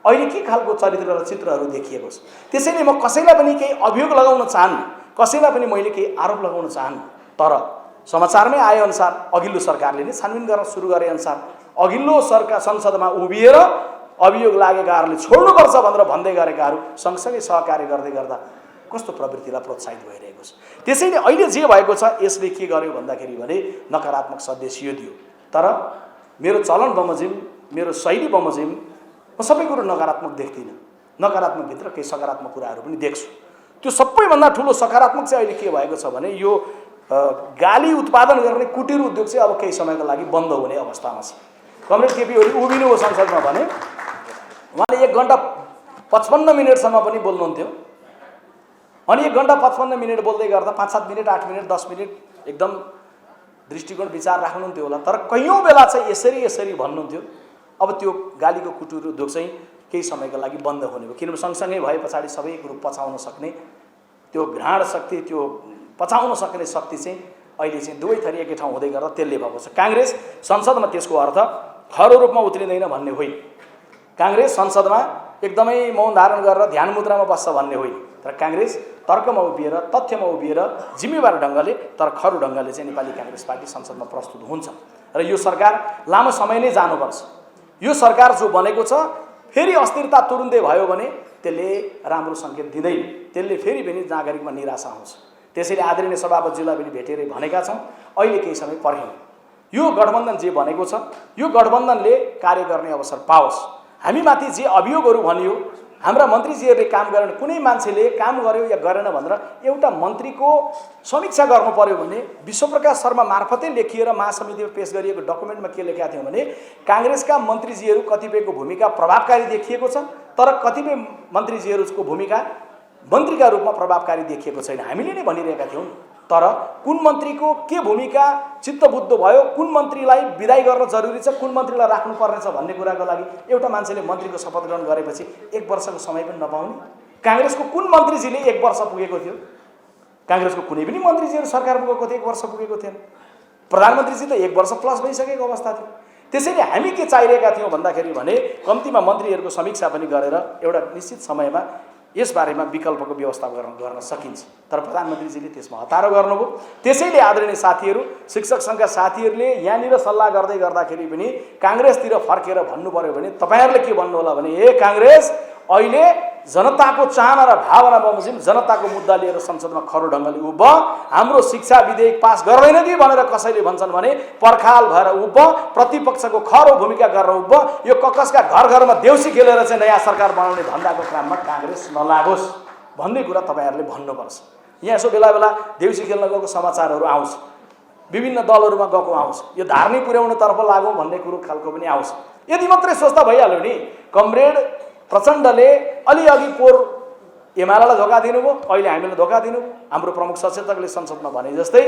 अहिले के खालको चरित्र र चित्रहरू देखिएको छ? त्यसैले म कसैलाई पनि केही अभियोग लगाउन चाहन्न, कसैलाई पनि मैले केही आरोप लगाउन चाहन्न, तर समाचारमै आएअनुसार अघिल्लो सरकारले नै छानबिन गर्न सुरु गरेअनुसार अघिल्लो सरकार संसदमा उभिएर अभियोग लागेकाहरूले छोड्नुपर्छ भनेर भन्दै गरेकाहरू सँगसँगै सहकार्य गर्दै गर्दा कस्तो प्रवृत्तिलाई प्रोत्साहित भइरहेको छ। त्यसैले अहिले जे भएको छ यसले के गर्यो भन्दाखेरि भने नकारात्मक सन्देश यो दियो। तर मेरो चलन बमोजिम, मेरो शैली बमोजिम म सबै कुरो नकारात्मक देख्दिनँ। नकारात्मकभित्र केही सकारात्मक कुराहरू पनि देख्छु। त्यो सबैभन्दा ठुलो सकारात्मक चाहिँ अहिले के भएको छ भने यो गाली उत्पादन गर्ने कुटीर उद्योग चाहिँ अब केही समयको लागि बन्द हुने अवस्थामा छ। कमरेड केपी ओली उभिनुभयो संसदमा भने उहाँले 1 घण्टा 55 मिनटसम्म पनि बोल्नुहुन्थ्यो। अनि 1 घण्टा 55 मिनट बोल्दै गर्दा 5-7 मिनट, 8 मिनट, 10 मिनट एकदम दृष्टिकोण विचार राख्नुहुन्थ्यो होला, तर कैयौँ बेला चाहिँ यसरी भन्नुहुन्थ्यो। अब त्यो गालीको कुटीर उद्योग चाहिँ केही समयको लागि बन्द हुने भयो, किनभने सँगसँगै भए पछाडि सबै कुरो पचाउन सक्ने त्यो घ्राण शक्ति, त्यो पचाउन सक्ने शक्ति चाहिँ अहिले चाहिँ दुवै थरी एकै ठाउँ हुँदै गर्दा त्यसले भएको छ। काङ्ग्रेस संसदमा त्यसको अर्थ खरो रूपमा उत्रिँदैन भन्ने होइन, काङ्ग्रेस संसदमा एकदमै मौन धारण गरेर ध्यान मुद्रामा बस्छ भन्ने होइन, तर काङ्ग्रेस तर्कमा उभिएर, तथ्यमा उभिएर, जिम्मेवार ढङ्गले तर खरो ढङ्गले चाहिँ नेपाली काङ्ग्रेस पार्टी संसदमा प्रस्तुत हुन्छ। र यो सरकार लामो समय नै जानुपर्छ। यो सरकार जो बनेको छ फेरि अस्थिरता तुरुन्तै भयो भने त्यसले राम्रो सङ्केत दिँदैन, त्यसले फेरि पनि नागरिकमा निराशा आउँछ। त्यसैले आदरणीय सभापतिज्यूलाई पनि भेटेर भनेका छौँ अहिले केही समय पर्खौँ, यो गठबन्धन जे बनेको छ यो गठबन्धनले कार्य गर्ने अवसर पाओस्। हामीमाथि जे अभियोगहरू भनियो, हाम्रा मन्त्रीजीहरूले काम गरेन, कुनै मान्छेले काम गर्यो या गरेन भनेर एउटा मन्त्रीको समीक्षा गर्नु पर्यो भने विश्वप्रकाश शर्मा मार्फतै लेखिएर महासमितिमा पेश गरिएको डकुमेन्टमा के लेखेका थियौँ भने काङ्ग्रेसका मन्त्रीजीहरू कतिपयको भूमिका प्रभावकारी देखिएको छ, तर कतिपय मन्त्रीजीहरूको भूमिका मन्त्रीका रूपमा प्रभावकारी देखिएको छैन। हामीले नै भनिरहेका थियौँ, तर कुन मन्त्रीको के भूमिका चित्तबुद्ध भयो, कुन मन्त्रीलाई विदाई गर्न जरुरी छ, कुन मन्त्रीलाई राख्नुपर्नेछ भन्ने कुराको लागि एउटा मान्छेले मन्त्रीको शपथ ग्रहण गरेपछि 1 वर्षको समय पनि नपाउने। काङ्ग्रेसको कुन मन्त्रीजीले 1 वर्ष पुगेको थियो? काङ्ग्रेसको कुनै पनि मन्त्रीजीहरू सरकार पुगेको थियो 1 वर्ष पुगेको थिएन। प्रधानमन्त्रीजी त 1 वर्ष प्लस भइसकेको अवस्था थियो। त्यसैले हामी के चाहिरहेका थियौँ भन्दाखेरि भने कम्तीमा मन्त्रीहरूको समीक्षा पनि गरेर एउटा निश्चित समयमा यसबारेमा विकल्पको व्यवस्था गर्न सकिन्छ, तर प्रधानमन्त्रीजीले त्यसमा हतारो गर्नुभयो। त्यसैले आदरणीय साथीहरू, शिक्षक सङ्घका साथीहरूले यहाँनिर सल्लाह गर्दै गर्दाखेरि पनि काङ्ग्रेसतिर फर्केर भन्नु पर्यो भने तपाईँहरूले के भन्नु होला भने ए काङ्ग्रेस अहिले जनताको चाहना र भावना बमोजिम जनताको मुद्दा लिएर संसदमा खरो ढङ्गले उभ, हाम्रो शिक्षा विधेयक पास गर्दैन कि भनेर कसैले भन्छन् भने पर्खाल भएर उभ, प्रतिपक्षको खरो भूमिका गरेर उभ, यो ककसका घर घरमा देउसी खेलेर चाहिँ नयाँ सरकार बनाउने धन्दाको काममा काङ्ग्रेस नलागोस् भन्ने कुरा तपाईँहरूले भन्नुपर्छ। यहाँ यसो बेला बेला देउसी खेल्न गएको समाचारहरू आउँछ, विभिन्न दलहरूमा गएको आउँछ, यो धार्नी पुर्याउनेतर्फ लागौँ भन्ने कुरो खालको पनि आउँछ। यदि मात्रै सोच्दा भइहाल्यो नि, कमरेड प्रचण्डले अलिअघि पोहोर एमालेलाई धोका दिनुभयो, अहिले हामीलाई धोका दिनुभयो। हाम्रो प्रमुख सचेतकले संसदमा भने जस्तै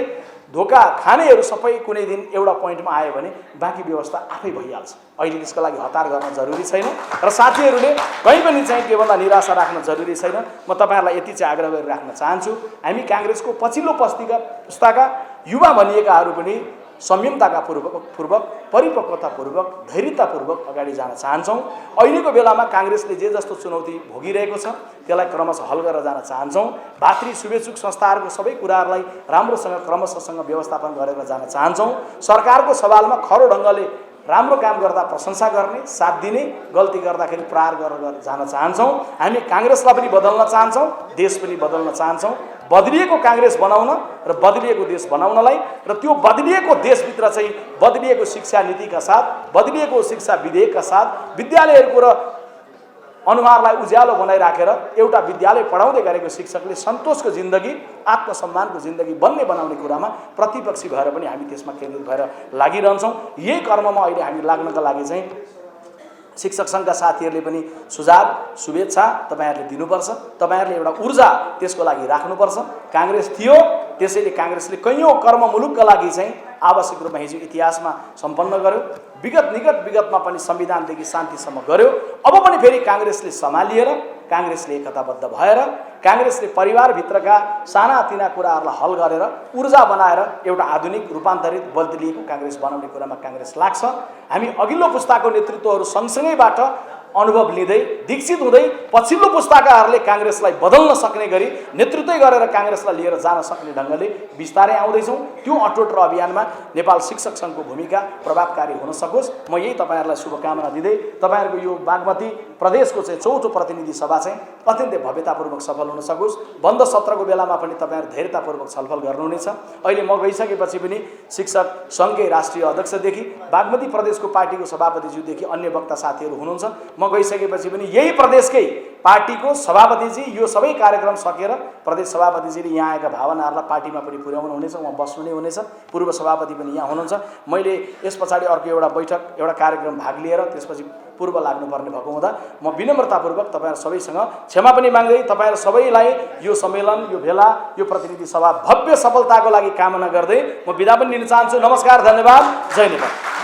धोका खानेहरू सबै कुनै दिन एउटा पोइन्टमा आयो भने बाँकी व्यवस्था आफै भइहाल्छ। अहिले त्यसको लागि हतार गर्न जरुरी छैन र साथीहरूले कहीँ पनि चाहिँ के भन्दा निराशा राख्न जरुरी छैन। म तपाईँहरूलाई यति चाहिँ आग्रह गरिराख्न चाहन्छु, हामी काङ्ग्रेसको पछिल्लो पुस्ताका युवा भनिएकाहरू पनि संयमताका पूर्वक, परिपक्वतापूर्वक, धैर्यतापूर्वक अगाडि जान चाहन्छौँ। अहिलेको बेलामा काङ्ग्रेसले जे जस्तो चुनौती भोगिरहेको छ त्यसलाई क्रमशः हल गरेर जान चाहन्छौँ। भातृ शुभेच्छुक संस्थाहरूको सबै कुराहरूलाई राम्रोसँग क्रमशःसँग व्यवस्थापन गरेर जान चाहन्छौँ। सरकारको सवालमा खरो ढङ्गले राम्रो काम गर्दा प्रशंसा गर्ने, साथ दिने, गल्ती गर्दाखेरि प्रहार गरेर जान चाहन्छौँ। हामी काङ्ग्रेसलाई पनि बदल्न चाहन्छौँ, देश पनि बदल्न चाहन्छौँ। बदलिएको काङ्ग्रेस बनाउन र बदलिएको देश बनाउनलाई र त्यो बदलिएको देशभित्र चाहिँ बदलिएको शिक्षा नीतिका साथ, बदलिएको शिक्षा विधेयकका साथ विद्यालयहरूको र अनुहारलाई उज्यालो बनाइराखेर एउटा विद्यालय पढाउँदै गरेको शिक्षकले सन्तोषको जिन्दगी, आत्मसम्मानको जिन्दगी बन्ने बनाउने कुरामा प्रतिपक्षी भएर पनि हामी त्यसमा केन्द्रित भएर लागिरहन्छौँ। यही कर्ममा अहिले हामी लाग्नका लागि चाहिँ शिक्षक सङ्घका साथीहरूले पनि सुझाव, शुभेच्छा तपाईँहरूले दिनुपर्छ। तपाईँहरूले एउटा ऊर्जा त्यसको लागि राख्नुपर्छ। काङ्ग्रेस थियो, त्यसैले काङ्ग्रेसले कैयौँ कर्ममुलुकका लागि चाहिँ आवश्यक रूपमा हिजो इतिहासमा सम्पन्न गर्यो। विगतमा पनि संविधानदेखि शान्तिसम्म गर्यो। अब पनि फेरि काङ्ग्रेसले सम्हालिएर, काङ्ग्रेसले एकताबद्ध भएर, काङ्ग्रेसले परिवारभित्रका सानातिना कुराहरूलाई हल गरेर ऊर्जा बनाएर एउटा आधुनिक रूपान्तरित बदलिएको काङ्ग्रेस बनाउने कुरामा काङ्ग्रेस लाग्छ। हामी अघिल्लो पुस्ताको नेतृत्वहरू सँगसँगैबाट अनुभव लिँदै, दीक्षित हुँदै पछिल्लो पुस्ताकाहरूले काङ्ग्रेसलाई बदल्न सक्ने गरी नेतृत्व गरेर काङ्ग्रेसलाई लिएर जान सक्ने ढङ्गले बिस्तारै आउँदैछौँ। त्यो अटुट र अभियानमा नेपाल शिक्षक सङ्घको भूमिका प्रभावकारी हुन सकोस्, म यही तपाईँहरूलाई शुभकामना दिँदै तपाईँहरूको यो बागमती प्रदेशको चाहिँ 4थो प्रतिनिधि सभा चाहिँ अत्यन्तै भव्यतापूर्वक सफल हुन सकोस्। बन्द सत्रको बेलामा पनि तपाईँहरू धैर्यतापूर्वक छलफल गर्नुहुनेछ। अहिले म गइसकेपछि पनि शिक्षक सङ्घकै राष्ट्रिय अध्यक्षदेखि बागमती प्रदेशको पार्टीको सभापतिज्यूदेखि अन्य वक्ता साथीहरू हुनुहुन्छ। म गइसकेपछि पनि यही प्रदेशकै पार्टीको सभापतिजी यो सबै कार्यक्रम सकेर प्रदेश सभापतिजीले यहाँ आएका भावनाहरूलाई पार्टीमा पनि पुर्याउनु हुनेछ, उहाँ बस्नु नै हुनेछ। पूर्व सभापति पनि यहाँ हुनुहुन्छ। मैले यस पछाडि अर्को एउटा बैठक, एउटा कार्यक्रम भाग लिएर त्यसपछि पूर्व लाग्नुपर्ने भएको हुँदा म विनम्रतापूर्वक तपाईँहरू सबैसँग क्षमा पनि माग्दै तपाईँहरू सबैलाई यो सम्मेलन, यो भेला, यो प्रतिनिधि सभा भव्य सफलताको लागि कामना गर्दै म बिदा पनि लिन चाहन्छु। नमस्कार, धन्यवाद, जय नेपाल।